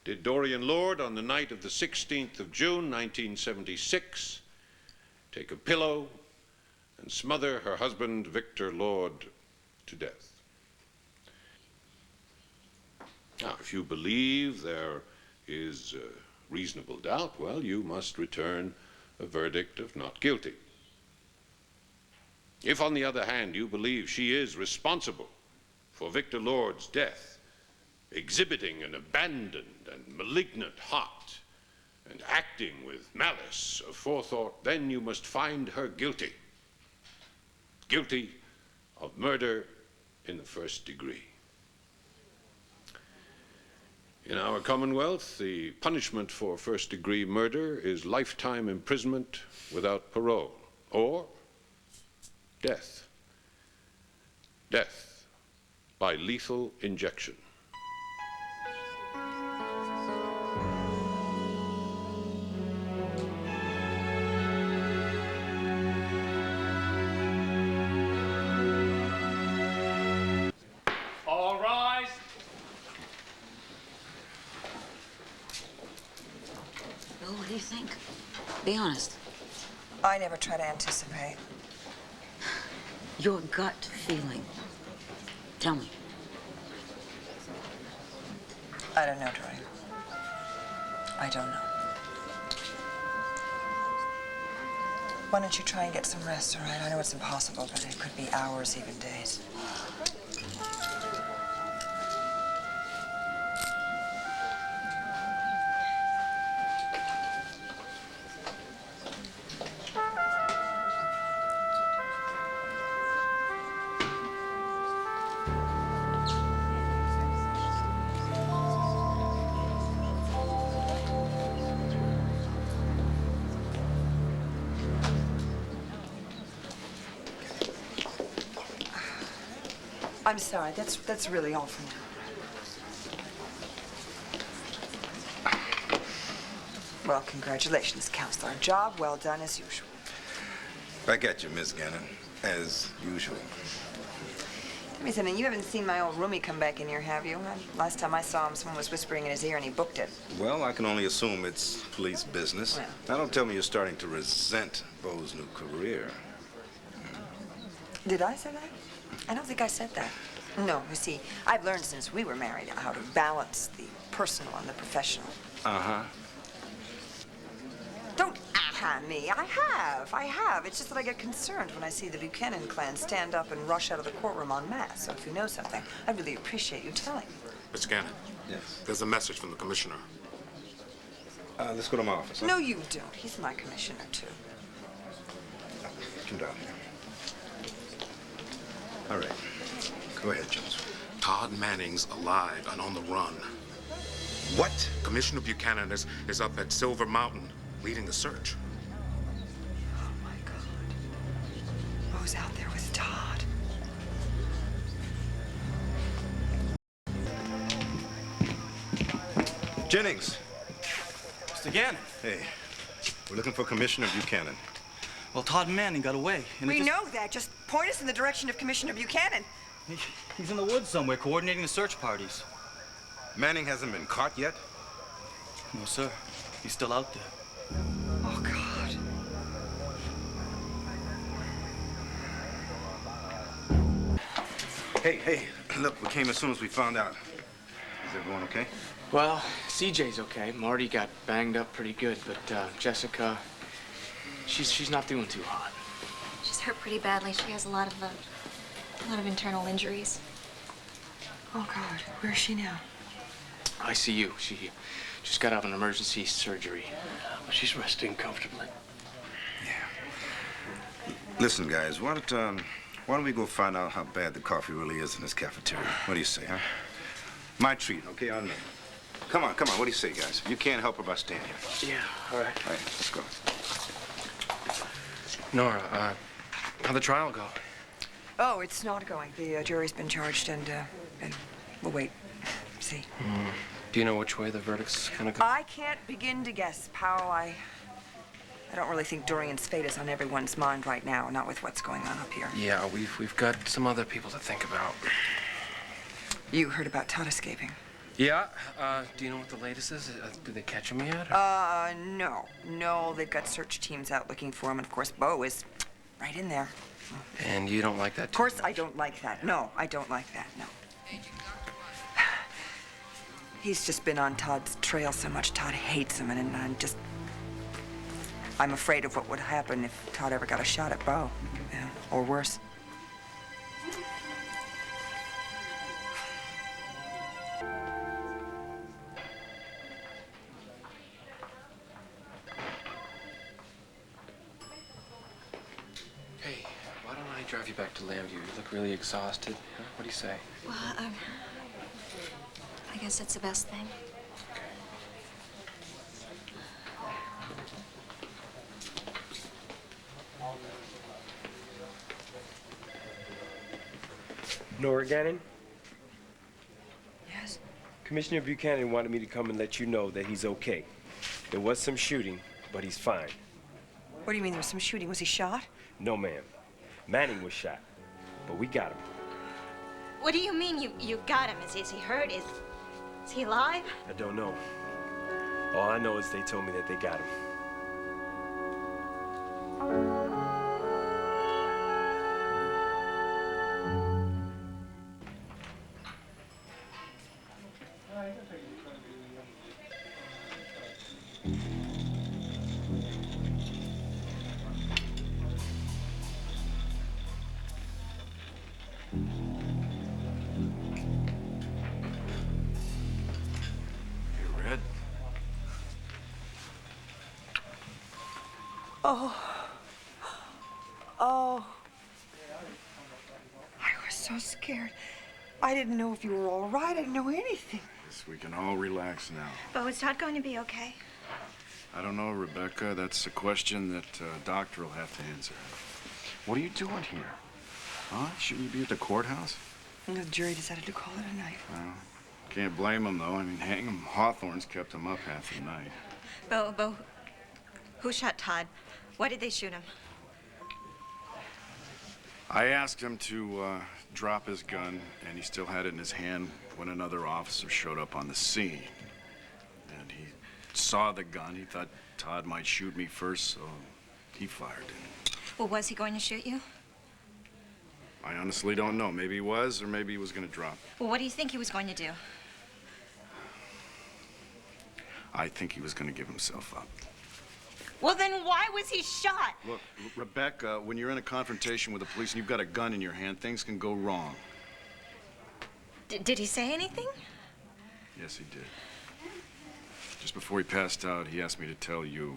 Did Dorian Lord, on the night of the 16th of June, 1976, take a pillow and smother her husband, Victor Lord, to death? Now, if you believe there is reasonable doubt, well, you must return a verdict of not guilty. If, on the other hand, you believe she is responsible for Victor Lord's death, exhibiting an abandoned and malignant heart and acting with malice aforethought, then you must find her guilty. Guilty of murder in the first degree. In our Commonwealth, the punishment for first-degree murder is lifetime imprisonment without parole, or death. Death by lethal injection. All rise. Bill, what do you think? Be honest. I never try to anticipate. Your gut feeling. Tell me. I don't know, Dorian. I don't know. Why don't you try and get some rest, all right? I know it's impossible, but it could be hours, even days. I'm sorry, that's really all for now. Well, congratulations, Counselor. Job well done as usual. Back at you, Miss Gannon, as usual. Tell me something, you haven't seen my old roomie come back in here, have you? Last time I saw him, someone was whispering in his ear and he booked it. Well, I can only assume it's police business. Well. Now, don't tell me you're starting to resent Beau's new career. Did I say that? I don't think I said that. No, you see, I've learned since we were married how to balance the personal and the professional. Uh-huh. Don't aha me. I have. It's just that I get concerned when I see the Buchanan clan stand up and rush out of the courtroom en masse. So if you know something, I'd really appreciate you telling me. Mr. Gannon. Yes? There's a message from the commissioner. Let's go to my office. Huh? No, you don't. He's my commissioner, too. Come down here. All right. Go ahead, Jones. Todd Manning's alive and on the run. What? Commissioner Buchanan is up at Silver Mountain leading the search. Oh, my God. Beau's out there with Todd. Jennings. Mr. Gannon. Hey, we're looking for Commissioner Buchanan. Well, Todd Manning got away. And We know that. Just point us in the direction of Commissioner Buchanan. He's in the woods somewhere coordinating the search parties. Manning hasn't been caught yet? No, sir. He's still out there. Oh, God. Hey, look, we came as soon as we found out. Is everyone okay? Well, CJ's okay. Marty got banged up pretty good, but Jessica, she's not doing too hot. She's hurt pretty badly. She has a lot of internal injuries. Oh, God. Where is she now? ICU. She just got out of an emergency surgery. She's resting comfortably. Listen, guys, why don't we go find out how bad the coffee really is in this cafeteria? What do you say, huh? My treat, okay, on me. Come on, what do you say, guys? You can't help her by staying here. Yeah, all right. All right, let's go. Nora, how'd the trial go? Oh, it's not going. The jury's been charged, and we'll wait. See. Do you know which way the verdict's gonna go? I can't begin to guess, pal. I don't really think Dorian's fate is on everyone's mind right now, not with what's going on up here. Yeah, we've got some other people to think about. You heard about Todd escaping? Yeah, do you know what the latest is? Did they catch him yet? No, they've got search teams out looking for him, and of course, Bo is right in there. And you don't like that too? Of course I don't like that. No, I don't like that, no. He's just been on Todd's trail so much. Todd hates him, and I'm afraid of what would happen if Todd ever got a shot at Bo, or worse. Hey, why don't I drive you back to Lambview? You look really exhausted. Huh? What do you say? Well, I guess it's the best thing. Nora Gannon? Yes? Commissioner Buchanan wanted me to come and let you know that he's okay. There was some shooting, but he's fine. What do you mean there was some shooting? Was he shot? No, ma'am. Manning was shot, but we got him. What do you mean you got him? Is he hurt? Is he alive? I don't know. All I know is they told me that they got him. Oh. I was so scared. I didn't know if you were all right. I didn't know anything. Yes, we can all relax now. Bo, is Todd going to be okay? I don't know, Rebecca. That's a question that a doctor will have to answer. What are you doing here? Huh? Shouldn't you be at the courthouse? The jury decided to call it a night. Well, can't blame them, though. I mean, hang 'em. Hawthorne's kept him up half the night. Bo, who shot Todd? Why did they shoot him? I asked him to drop his gun, and he still had it in his hand when another officer showed up on the scene. And he saw the gun. He thought Todd might shoot me first, so he fired. Well, was he going to shoot you? I honestly don't know. Maybe he was, or maybe he was going to drop. Well, what do you think he was going to do? I think he was going to give himself up. Well, then why was he shot? Look, Rebecca, when you're in a confrontation with the police and you've got a gun in your hand, things can go wrong. Did he say anything? Yes, he did. Just before he passed out, he asked me to tell you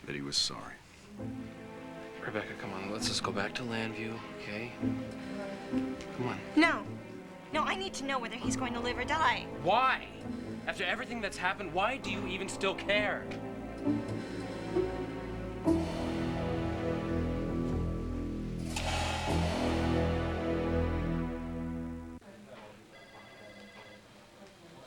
that he was sorry. Rebecca, come on, let's just go back to Lambview, okay? Come on. No, I need to know whether he's going to live or die. Why? After everything that's happened, why do you even still care?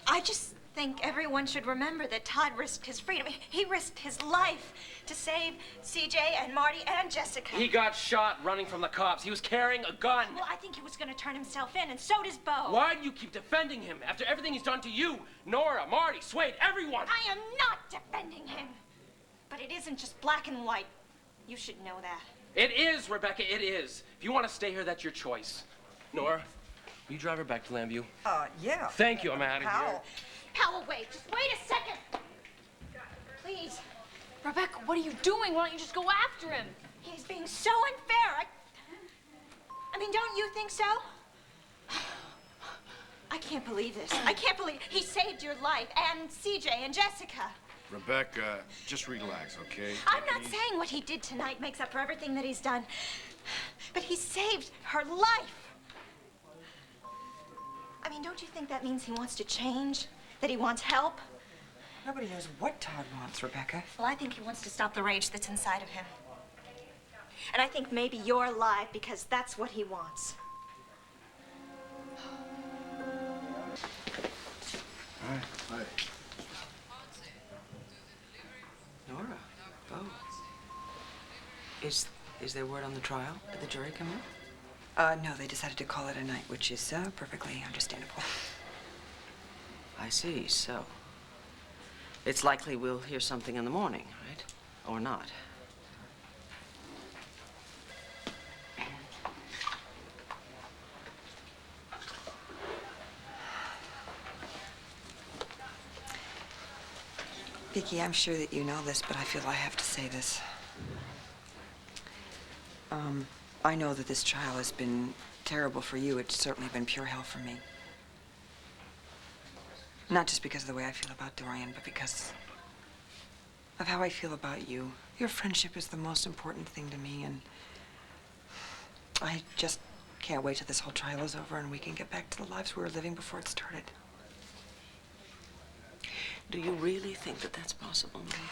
I just think everyone should remember that Todd risked his freedom. He risked his life to save CJ and Marty and Jessica. He got shot running from the cops. He was carrying a gun. Well, I think he was going to turn himself in, and so does Bo. Why do you keep defending him after everything he's done to you, Nora, Marty, Swade, everyone? I am not defending him. But it isn't just black and white. You should know that. It is, Rebecca, it is. If you want to stay here, that's your choice. Nora, will you drive her back to Lambview? Yeah. Thank you, I'm out of here. Powell, wait. Just wait a second. Please. Rebecca, what are you doing? Why don't you just go after him? He's being so unfair. I mean, don't you think so? I can't believe this. I can't believe he saved your life and CJ and Jessica. Rebecca, just relax, okay? I'm not saying what he did tonight makes up for everything that he's done, but he saved her life. I mean, don't you think that means he wants to change? That he wants help? Nobody knows what Todd wants, Rebecca. Well, I think he wants to stop the rage that's inside of him. And I think maybe you're alive because that's what he wants. Hi. Nora. Oh. Is there word on the trial? Did the jury come in? No, they decided to call it a night, which is perfectly understandable. I see, so. It's likely we'll hear something in the morning, right? Or not. Vicky, I'm sure that you know this, but I feel I have to say this. I know that this trial has been terrible for you. It's certainly been pure hell for me. Not just because of the way I feel about Dorian, but because of how I feel about you. Your friendship is the most important thing to me, and I just can't wait till this whole trial is over and we can get back to the lives we were living before it started. Do you really think that that's possible, Mary?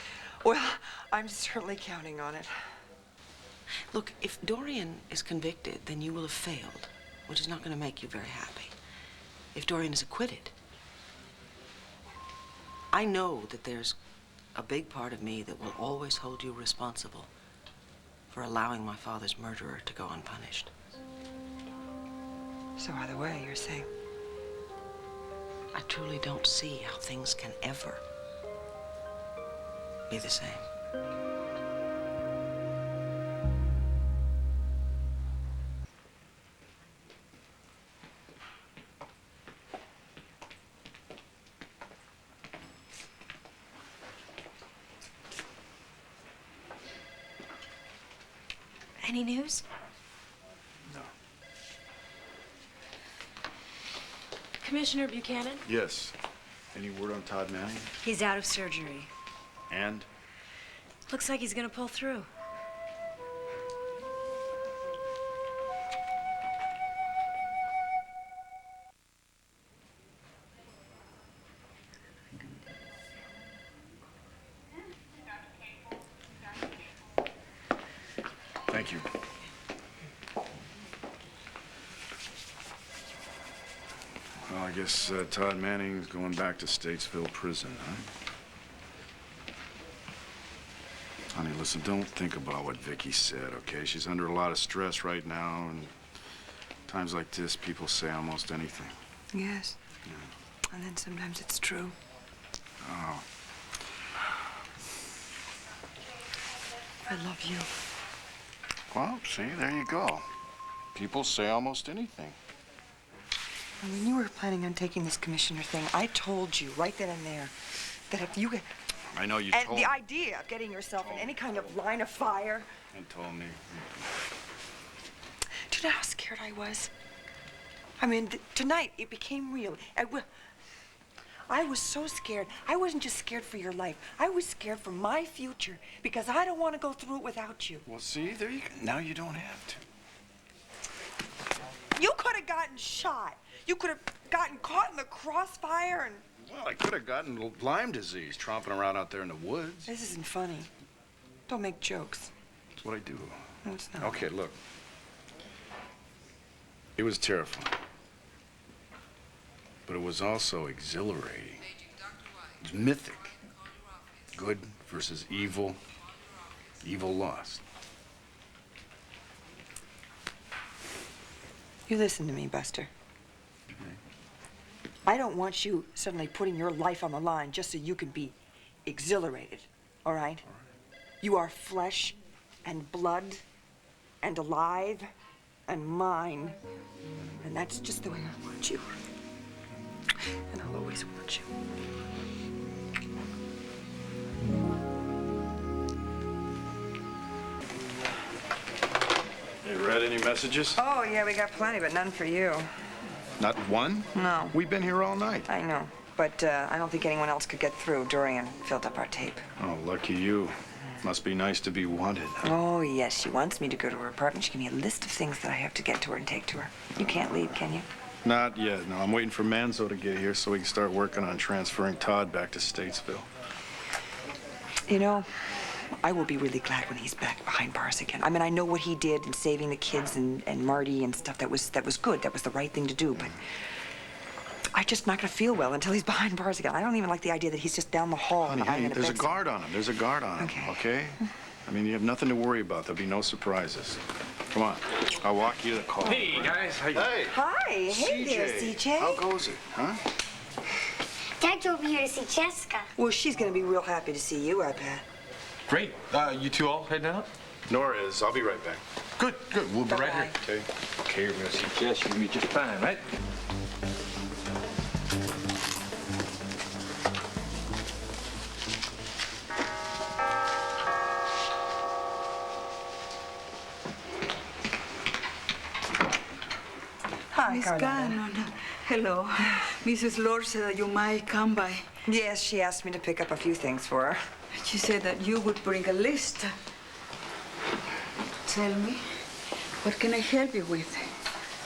Well, I'm certainly counting on it. Look, if Dorian is convicted, then you will have failed, which is not going to make you very happy. If Dorian is acquitted, I know that there's a big part of me that will always hold you responsible for allowing my father's murderer to go unpunished. So either way, you're saying? I truly don't see how things can ever be the same. Any news? No. Commissioner Buchanan? Yes. Any word on Todd Manning? He's out of surgery. And? Looks like he's gonna pull through. Thank you. Well, I guess Todd Manning's going back to Statesville Prison, huh? Honey, listen, don't think about what Vicky said, okay? She's under a lot of stress right now, and times like this, people say almost anything. Yes. Yeah. And then sometimes it's true. Oh. I love you. Well, see, there you go. People say almost anything. And when you were planning on taking this commissioner thing, I told you right then and there that if you get... I know you and told the idea of getting yourself in any kind of line of fire... And told me. Do you know how scared I was? I mean, tonight it became real. I was so scared. I wasn't just scared for your life. I was scared for my future because I don't want to go through it without you. Well, see, there you go. Now you don't have to. You could have gotten shot. You could have gotten caught in the crossfire and... Well, I could have gotten Lyme disease tromping around out there in the woods. This isn't funny. Don't make jokes. That's what I do. No, it's not. Okay, look. It was terrifying. But it was also exhilarating. It was mythic. Good versus evil. Evil lost. You listen to me, Buster. I don't want you suddenly putting your life on the line just so you can be exhilarated, all right? You are flesh and blood and alive and mine. And and that's just the way I want you. And I'll always want you. You read any messages? Oh, yeah, we got plenty, but none for you. Not one? No. We've been here all night. I know, but I don't think anyone else could get through. Dorian filled up our tape. Oh, lucky you. Must be nice to be wanted. Oh, yes, she wants me to go to her apartment. She gave me a list of things that I have to get to her and take to her. You can't leave, can you? Not yet. No, I'm waiting for Manzo to get here so we can start working on transferring Todd back to Statesville. You know, I will be really glad when he's back behind bars again. I mean, I know what he did in saving the kids and Marty and stuff. That was good. That was the right thing to do, but I'm just not gonna feel well until he's behind bars again. I don't even like the idea that he's just down the hall. Honey, and there's a guard on him. There's a guard on him, okay? I mean, you have nothing to worry about. There'll be no surprises. Come on. I'll walk you to the car. Hey, guys. How you Hey. Hi. Hey there, CJ. How goes it, huh? Dad drove me here to see Jessica. Well, she's gonna be real happy to see you, I bet. Great. You two all heading out? Nora is. I'll be right back. Good, good. We'll be right here. Okay. Okay, we're gonna see Jess. You'll be just fine, right? Hi, Miss Carlotta. Cannon. Hello. Mrs. Lord said that you might come by. Yes, she asked me to pick up a few things for her. She said that you would bring a list. Tell me, what can I help you with?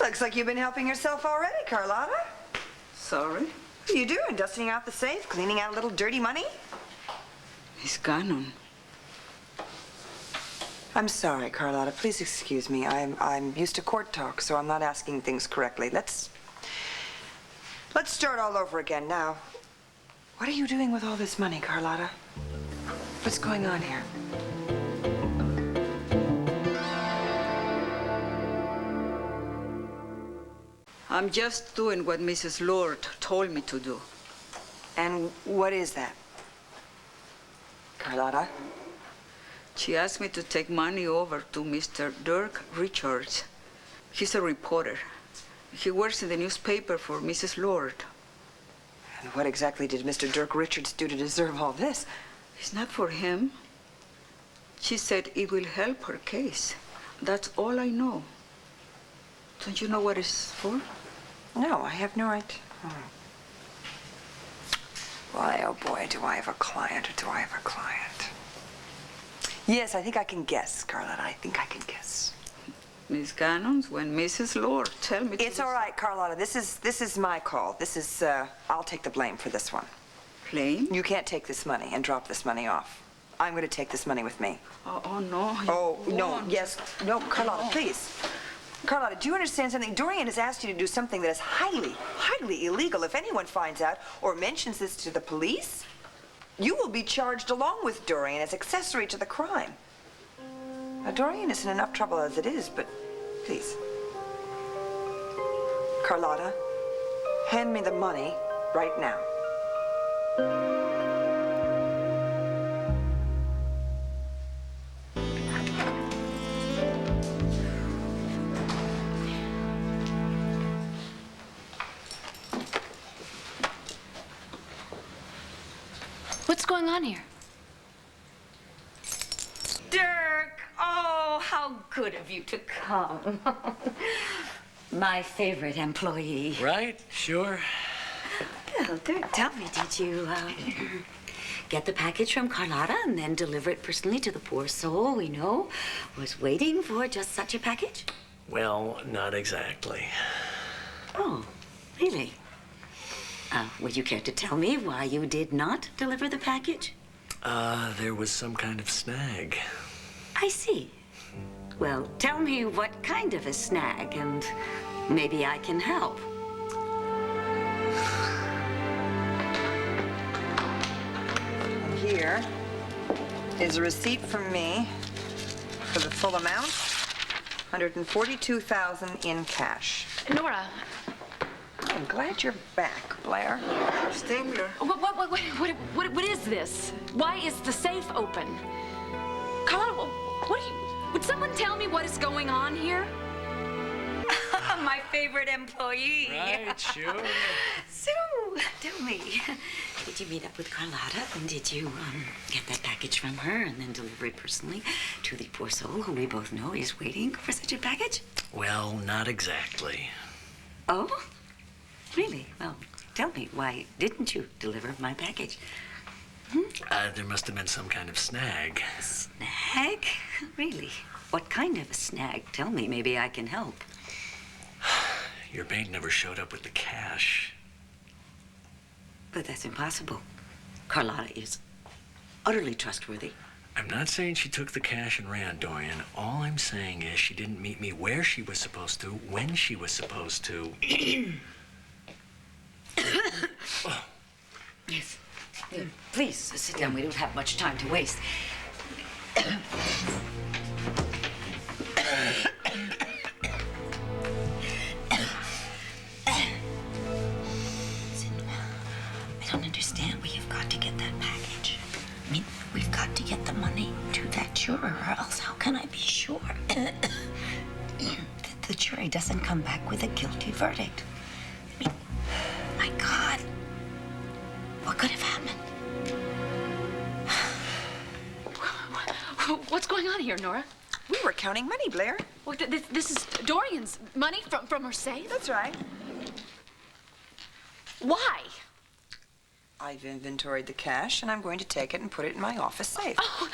Looks like you've been helping yourself already, Carlotta. Sorry? What are you doing? Dusting out the safe? Cleaning out a little dirty money? Miss Cannon. I'm sorry, Carlotta. Please excuse me. I'm used to court talk, so I'm not asking things correctly. Let's start all over again now. What are you doing with all this money, Carlotta? What's going on here? I'm just doing what Mrs. Lord told me to do. And what is that, Carlotta? She asked me to take money over to Mr. Dirk Richards. He's a reporter. He works in the newspaper for Mrs. Lord. And what exactly did Mr. Dirk Richards do to deserve all this? It's not for him. She said it will help her case. That's all I know. Don't you know what it's for? No, I have no idea. Why, oh boy, do I have a client or do I have a client? Yes, I think I can guess, Carlotta. I think I can guess. Miss Cannons, when Mrs. Lord tell me to... It's all right, Carlotta. This is my call. This is, I'll take the blame for this one. Blame? You can't take this money and drop this money off. I'm going to take this money with me. Oh, no. Oh, no, yes. No, Carlotta, please. Carlotta, do you understand something? Dorian has asked you to do something that is highly, highly illegal. If anyone finds out or mentions this to the police, you will be charged along with Dorian as accessory to the crime. Now, Dorian is in enough trouble as it is, but please. Carlotta, hand me the money right now. What's going on here? Dirk! Oh, how good of you to come. My favorite employee. Right? Sure. Well, Dirk, tell me, did you get the package from Carlotta and then deliver it personally to the poor soul we know was waiting for just such a package? Well, not exactly. Oh, really? Would you care to tell me why you did not deliver the package? There was some kind of snag. I see. Well, tell me what kind of a snag, and maybe I can help. And here is a receipt from me for the full amount, $142,000 in cash. Nora. I'm glad you're back, Blair. Stabler. What is this? Why is the safe open? Carlotta, would someone tell me what is going on here? My favorite employee. Right, sure. So, tell me, did you meet up with Carlotta and did you get that package from her and then deliver it personally to the poor soul who we both know is waiting for such a package? Well, not exactly. Oh? Really? Well, tell me, why didn't you deliver my package? There must have been some kind of snag. Snag? Really? What kind of a snag? Tell me, maybe I can help. Your bank never showed up with the cash. But that's impossible. Carlotta is utterly trustworthy. I'm not saying she took the cash and ran, Dorian. All I'm saying is she didn't meet me where she was supposed to, when she was supposed to. Yes. Please, sit down. We don't have much time to waste. I don't understand. We have got to get that package. I mean, we've got to get the money to that juror, or else how can I be sure that the jury doesn't come back with a guilty verdict? I mean, my God, what could have happened? What's going on here, Nora? We were counting money, Blair. Well, this is Dorian's money from her safe? That's right. Why? I've inventoried the cash, and I'm going to take it and put it in my office safe. Oh,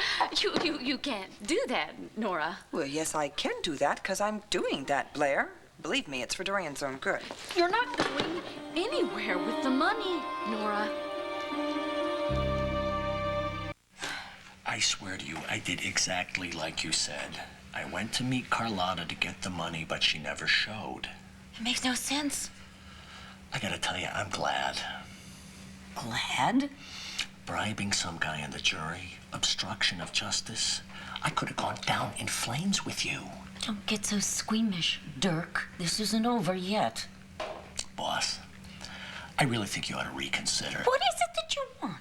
you can't do that, Nora. Well, yes, I can do that, because I'm doing that, Blair. Believe me, it's for Dorian's own good. You're not going anywhere with the money, Nora. I swear to you, I did exactly like you said. I went to meet Carlotta to get the money, but she never showed. It makes no sense. I gotta tell you, I'm glad. Glad? Bribing some guy in the jury, obstruction of justice. I could have gone down in flames with you. Don't get so squeamish, Dirk. This isn't over yet. Boss, I really think you ought to reconsider. What is it that you want?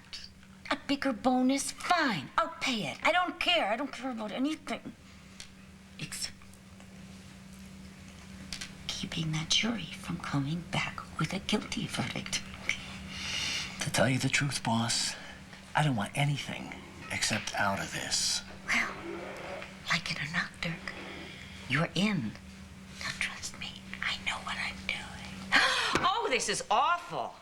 A bigger bonus? Fine, I'll pay it. I don't care. I don't care about anything. Except keeping that jury from coming back with a guilty verdict. To tell you the truth, boss, I don't want anything except out of this. Well, like it or not, Dirk, you're in. Now trust me, I know what I'm doing. Oh, this is awful.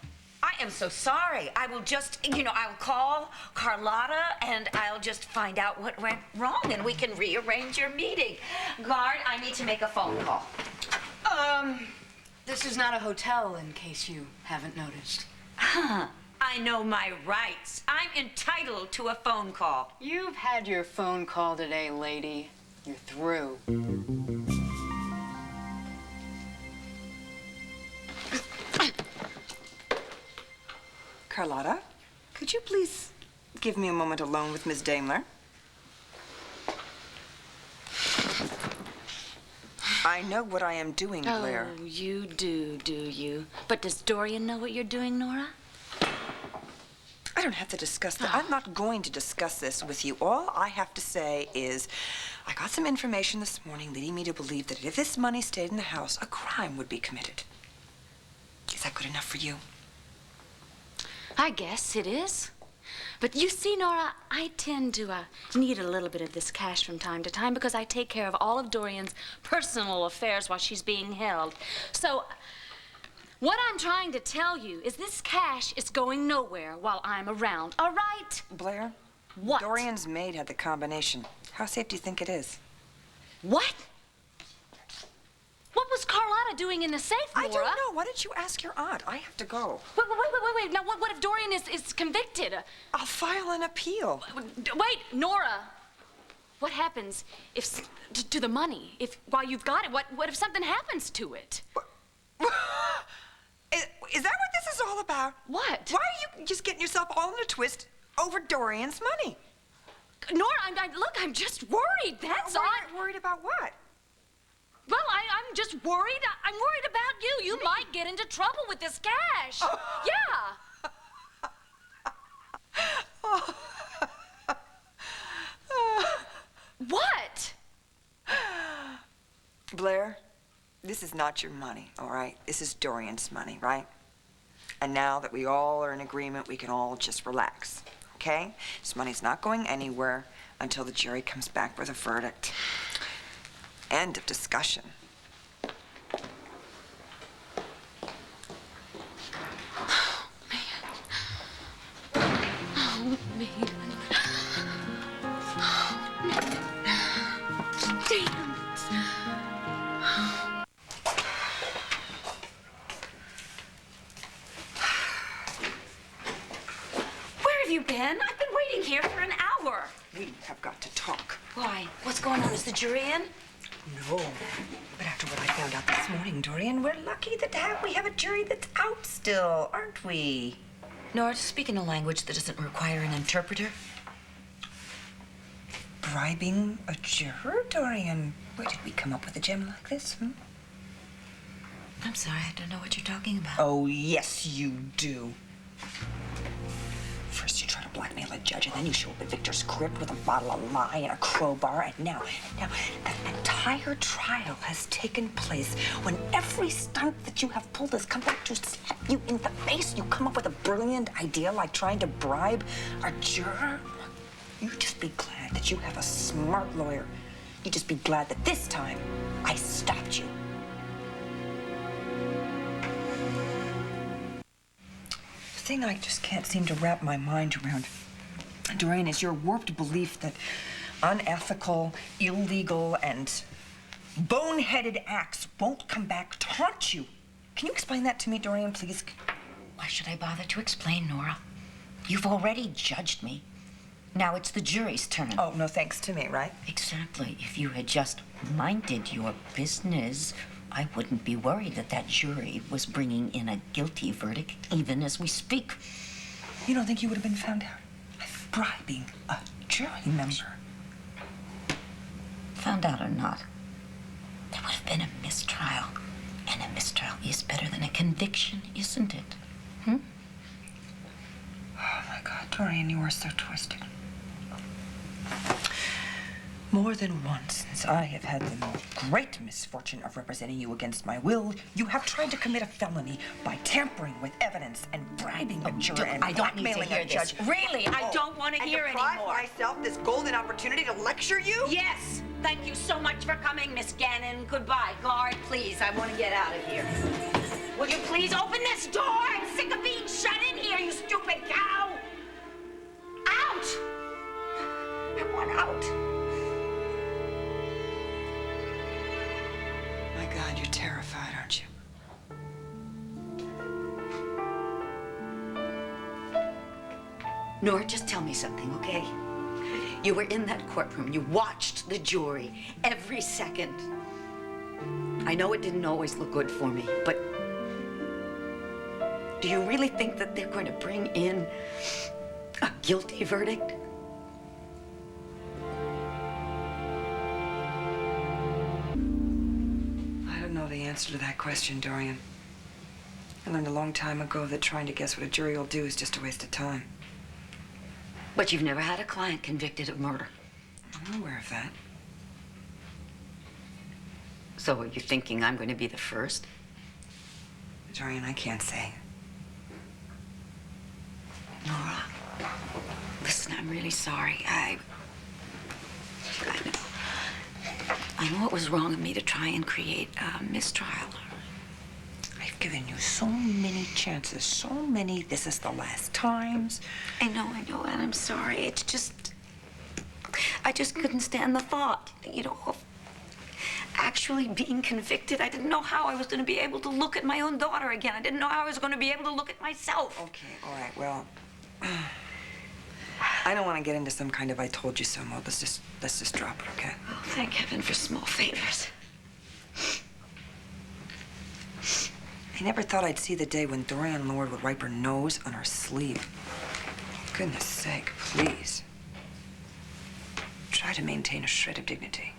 I am so sorry. I will just, I'll call Carlotta and I'll just find out what went wrong and we can rearrange your meeting. Guard, I need to make a phone call. This is not a hotel, in case you haven't noticed. Huh. I know my rights. I'm entitled to a phone call. You've had your phone call today, lady. You're through. Carlotta, could you please give me a moment alone with Miss Daimler? I know what I am doing, Blair. Oh, you do you? But does Dorian know what you're doing, Nora? I don't have to discuss that. I'm not going to discuss this with you. All I have to say is I got some information this morning leading me to believe that if this money stayed in the house, a crime would be committed. Is that good enough for you? I guess it is. But you see, Nora, I tend to need a little bit of this cash from time to time because I take care of all of Dorian's personal affairs while she's being held. So what I'm trying to tell you is this cash is going nowhere while I'm around, all right? Blair? What? Dorian's maid had the combination. How safe do you think it is? What? What was Carlotta doing in the safe, Nora? I don't know. Why don't you ask your aunt? I have to go. Wait. Now, what if Dorian is convicted? I'll file an appeal. Wait, Nora. What happens if to the money? While you've got it, what if something happens to it? Is that what this is all about? What? Why are you just getting yourself all in a twist over Dorian's money? Nora, look, I'm just worried. That's all. Worried about what? Well, I'm just worried. I'm worried about you. You might get into trouble with this cash. Oh. Yeah. What? Blair, this this is not your money, all right? This is Dorian's money, right? And now that we all are in agreement, we can all just relax, okay? This money's not going anywhere until the jury comes back with a verdict. End of discussion. Oh, man. Damn. Where have you been? I've been waiting here for an hour. We have got to talk. Why? What's going on? Is the jury in? No. But after what I found out this morning, Dorian, we're lucky that we have a jury that's out still, aren't we? Nora, to speak in a language that doesn't require an interpreter. Bribing a juror, Dorian? Where did we come up with a gem like this? I'm sorry, I don't know what you're talking about. Oh, yes, you do. First you try to blackmail a judge, and then you show up at Victor's crypt with a bottle of lye and a crowbar, and now the entire trial has taken place when every stunt that you have pulled has come back to slap you in the face. You come up with a brilliant idea like trying to bribe a juror. You just be glad that you have a smart lawyer. You just be glad that this time I stopped you. The thing I just can't seem to wrap my mind around, Dorian, is your warped belief that unethical, illegal, and boneheaded acts won't come back to haunt you. Can you explain that to me, Dorian, please? Why should I bother to explain, Nora? You've already judged me. Now it's the jury's turn. Oh, no thanks to me, right? Exactly. If you had just minded your business, I wouldn't be worried that jury was bringing in a guilty verdict even as we speak. You don't think you would have been found out bribing a jury member? Found out or not, there would have been a mistrial. And a mistrial is better than a conviction, isn't it? Oh, my God, Dorian, you are so twisted. More than once since I have had the great misfortune of representing you against my will, you have tried to commit a felony by tampering with evidence and bribing a juror and I don't need to blackmailing hear a judge. this. Really, I don't want to hear anymore. anymore. And deprive myself this golden opportunity to lecture you? Yes. Thank you so much for coming, Miss Gannon. Goodbye. Guard, please. I want to get out of here. Will you please open this door? I'm sick of being shut in here, you stupid cow. Out! I want out. My God, you're terrified, aren't you? Nora, just tell me something, okay? You were in that courtroom. You watched the jury every second. I know it didn't always look good for me, but do you really think that they're going to bring in a guilty verdict? I don't know the answer to that question, Dorian. I learned a long time ago that trying to guess what a jury will do is just a waste of time. But you've never had a client convicted of murder. I'm aware of that. So are you thinking I'm going to be the first? Dorian, I can't say. Nora, listen, I'm really sorry. I know it was wrong of me to try and create a mistrial. I've given you so many chances, so many this is the last times. I know, and I'm sorry. It's just, I just couldn't stand the thought, of actually being convicted. I didn't know how I was going to be able to look at my own daughter again. I didn't know how I was going to be able to look at myself. Okay, all right, well, I don't want to get into some kind of I told you so mode. Let's just drop it, okay? Oh, thank heaven for small favors. I never thought I'd see the day when Dorian Lord would wipe her nose on her sleeve. For goodness sake, please. Try to maintain a shred of dignity.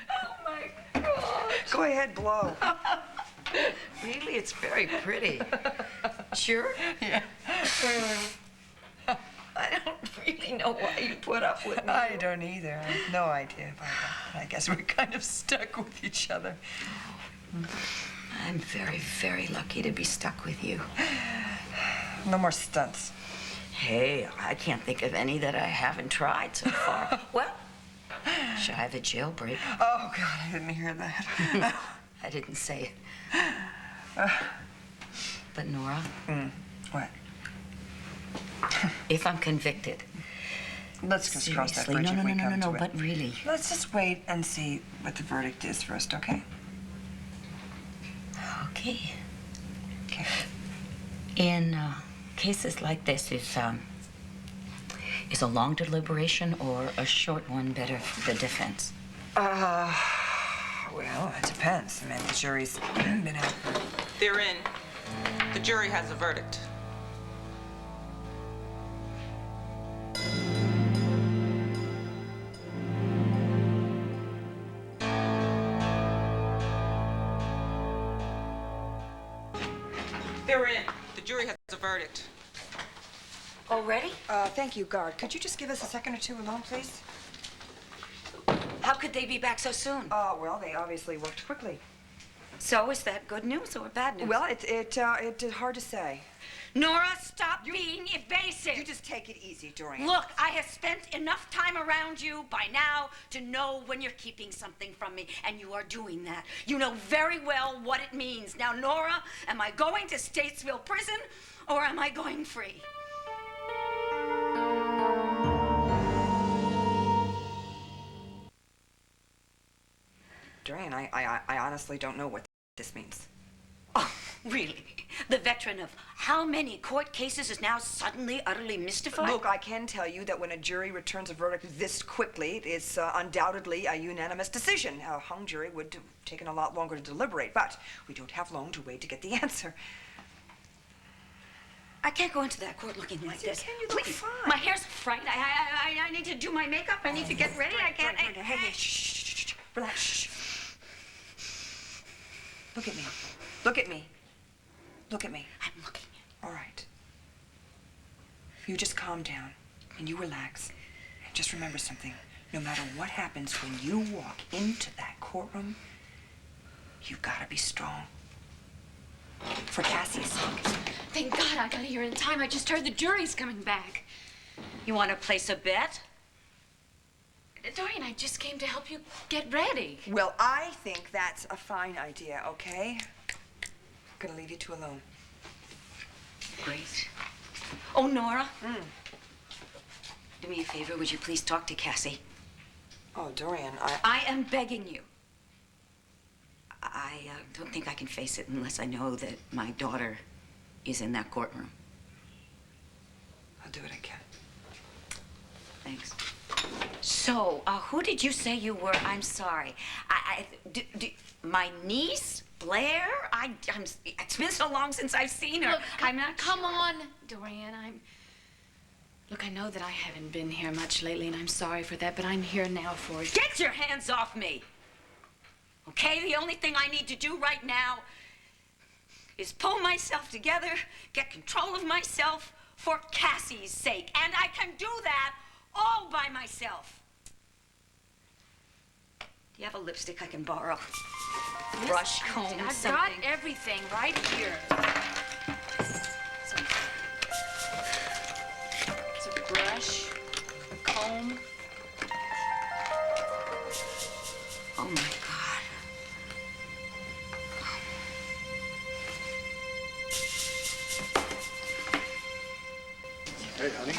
Oh, my God. Go ahead, blow. Really, it's very pretty. Sure? Yeah. I don't really know why you put up with me. I don't either. I have no idea about that. I guess we're kind of stuck with each other. I'm very, very lucky to be stuck with you. No more stunts. Hey, I can't think of any that I haven't tried so far. Well, should I have a jailbreak? Oh, God, I didn't hear that. I didn't say it. But Nora? What? If I'm convicted. Let's just cross that Seriously, bridge if we come to it. no, but really. Let's just wait and see what the verdict is first, okay? Okay. Okay. In cases like this, is a long deliberation or a short one better for the defense? Well, it depends. I mean, the jury's been out. They're in. The jury has a verdict. They're in. The jury has a verdict. Already? Thank you, guard. Could you just give us a second or two alone, please? How could they be back so soon? Well, they obviously worked quickly. So is that good news or bad news? Well, it's hard to say. Nora, stop being evasive. You just take it easy, Dorian. Look, I have spent enough time around you by now to know when you're keeping something from me, and you are doing that. You know very well what it means. Now, Nora, am I going to Statesville Prison or am I going free? Dorian, I honestly don't know what this means. Oh, really? The veteran of how many court cases is now suddenly utterly mystified? Look, I can tell you that when a jury returns a verdict this quickly, it's undoubtedly a unanimous decision. A hung jury would have taken a lot longer to deliberate, but we don't have long to wait to get the answer. I can't go into that court looking like this. You look fine. My hair's fried. I need to do my makeup. I need to get ready. I can't. Hey, shh. Relax. Shh. Look at me. Look at me. Look at me. I'm looking. All right. You just calm down and you relax. And just remember something. No matter what happens when you walk into that courtroom, you've got to be strong. For Cassie's sake. Thank God I got here in time. I just heard the jury's coming back. You want to place a bet? Dorian, I just came to help you get ready. Well, I think that's a fine idea, okay? I'm gonna leave you two alone. Great. Oh, Nora. Do me a favor. Would you please talk to Cassie? Oh, Dorian, I am begging you. I don't think I can face it unless I know that my daughter is in that courtroom. I'll do what I can. Thanks. So, who did you say you were? I'm sorry. My niece, Blair? It's been so long since I've seen her. Look, I'm not. Come on, Dorian. Look, I know that I haven't been here much lately, and I'm sorry for that, but I'm here now for you. Get your hands off me! Okay, the only thing I need to do right now is pull myself together, get control of myself for Cassie's sake. And I can do that all by myself. Do you have a lipstick I can borrow? Yes, Brush, comb, I've something. got everything right here. It's a brush, a comb. Oh, my God. Hey, honey.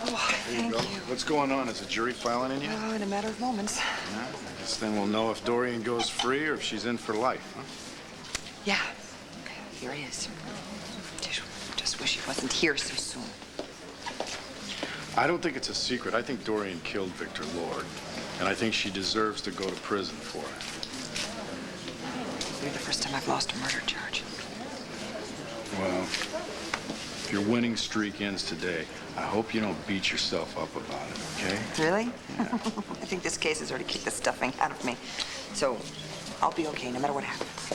Oh, There you go. What's going on? Is the jury filing in yet? Oh, in a matter of moments. Yeah, I guess then we'll know if Dorian goes free or if she's in for life, huh? Yeah. Here he is. Just wish he wasn't here so soon. I don't think it's a secret. I think Dorian killed Victor Lord, and I think she deserves to go to prison for it. You're the first time I've lost a murder charge. Well, if your winning streak ends today, I hope you don't beat yourself up about it, okay? Really? Yeah. I think this case has already kicked the stuffing out of me. So I'll be okay no matter what happens.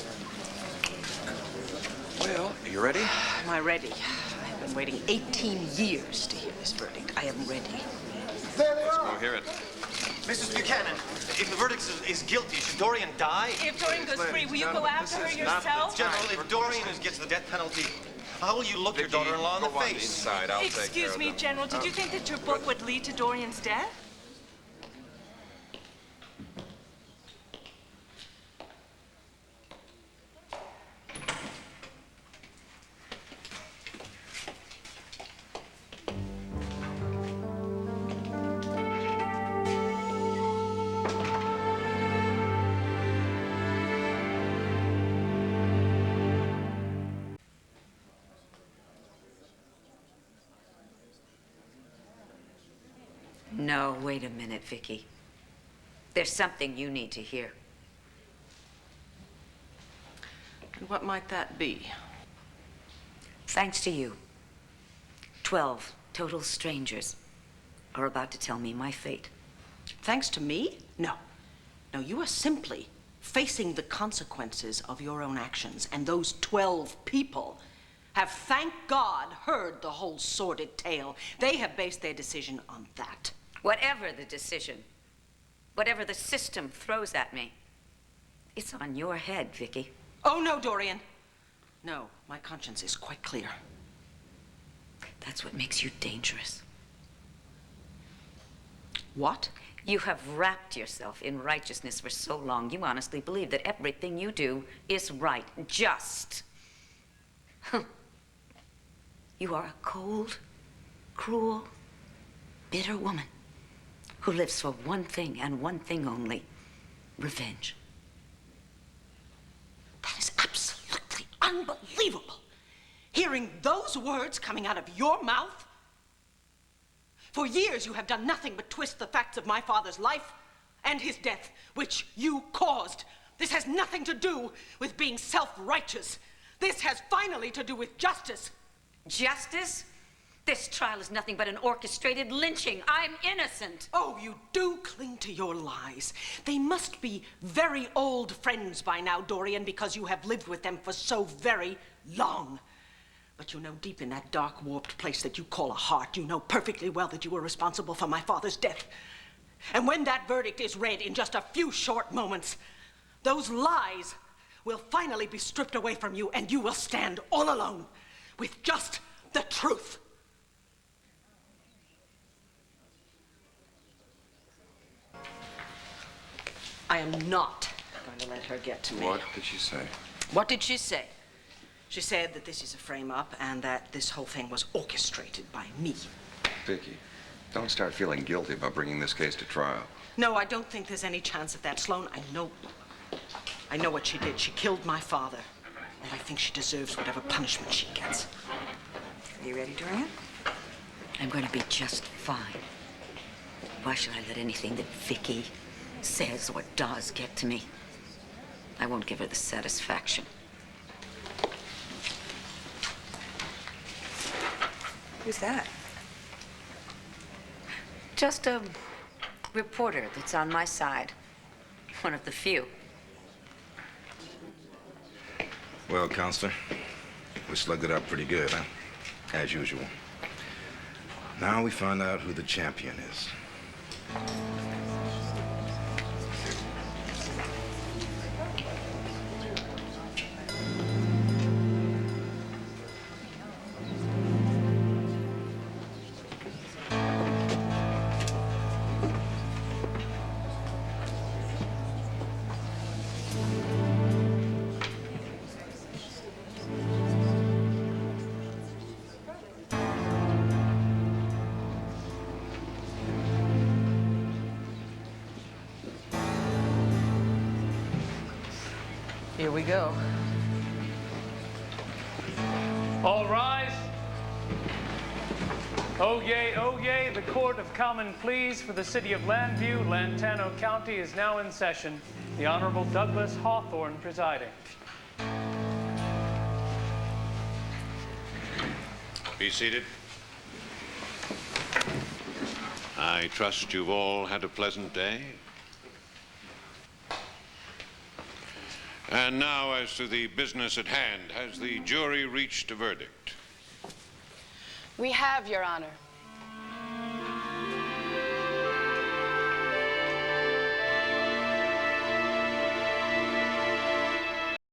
You ready? Am I ready? I have been waiting 18 years to hear this verdict. I am ready. There they Let's are. go hear it. Mrs. Buchanan, if the verdict is guilty, should Dorian die? If Dorian goes free, will you go after her yourself? General, if Dorian gets the death penalty, how will you look your daughter-in-law in the face? Inside, I'll take care Excuse of me, them. General, did you think that your book would lead to Dorian's death? No, wait a minute, Vicky. There's something you need to hear. And what might that be? Thanks to you, 12 total strangers are about to tell me my fate. Thanks to me? No. No, you are simply facing the consequences of your own actions, and those 12 people have, thank God, heard the whole sordid tale. They have based their decision on that. Whatever the decision, whatever the system throws at me, it's on your head, Vicky. Oh, no, Dorian. No, my conscience is quite clear. That's what makes you dangerous. What? You have wrapped yourself in righteousness for so long, you honestly believe that everything you do is right, just. You are a cold, cruel, bitter woman who lives for one thing and one thing only: revenge. That is absolutely unbelievable. Hearing those words coming out of your mouth. For years you have done nothing but twist the facts of my father's life and his death, which you caused. This has nothing to do with being self-righteous. This has finally to do with justice. Justice? This trial is nothing but an orchestrated lynching. I'm innocent. Oh, you do cling to your lies. They must be very old friends by now, Dorian, because you have lived with them for so very long. But you know, deep in that dark, warped place that you call a heart, you know perfectly well that you were responsible for my father's death. And when that verdict is read in just a few short moments, those lies will finally be stripped away from you, and you will stand all alone with just the truth. I am not going to let her get to me. What did she say? What did she say? She said that this is a frame-up and that this whole thing was orchestrated by me. Vicky, don't start feeling guilty about bringing this case to trial. No, I don't think there's any chance of that, Sloan. I know what she did. She killed my father. And I think she deserves whatever punishment she gets. Are you ready, Dorian? I'm going to be just fine. Why should I let anything that Vicky says or does get to me? I won't give her the satisfaction. Who's that? Just a reporter that's on my side. One of the few. Well, Counselor, we slugged it out pretty good, huh? As usual. Now we find out who the champion is. Here we go. All rise. Oyez, the Court of Common Pleas for the City of Llanview, Lantano County is now in session. The Honorable Douglas Hawthorne presiding. Be seated. I trust you've all had a pleasant day. And now, as to the business at hand, has the jury reached a verdict? We have, Your Honor.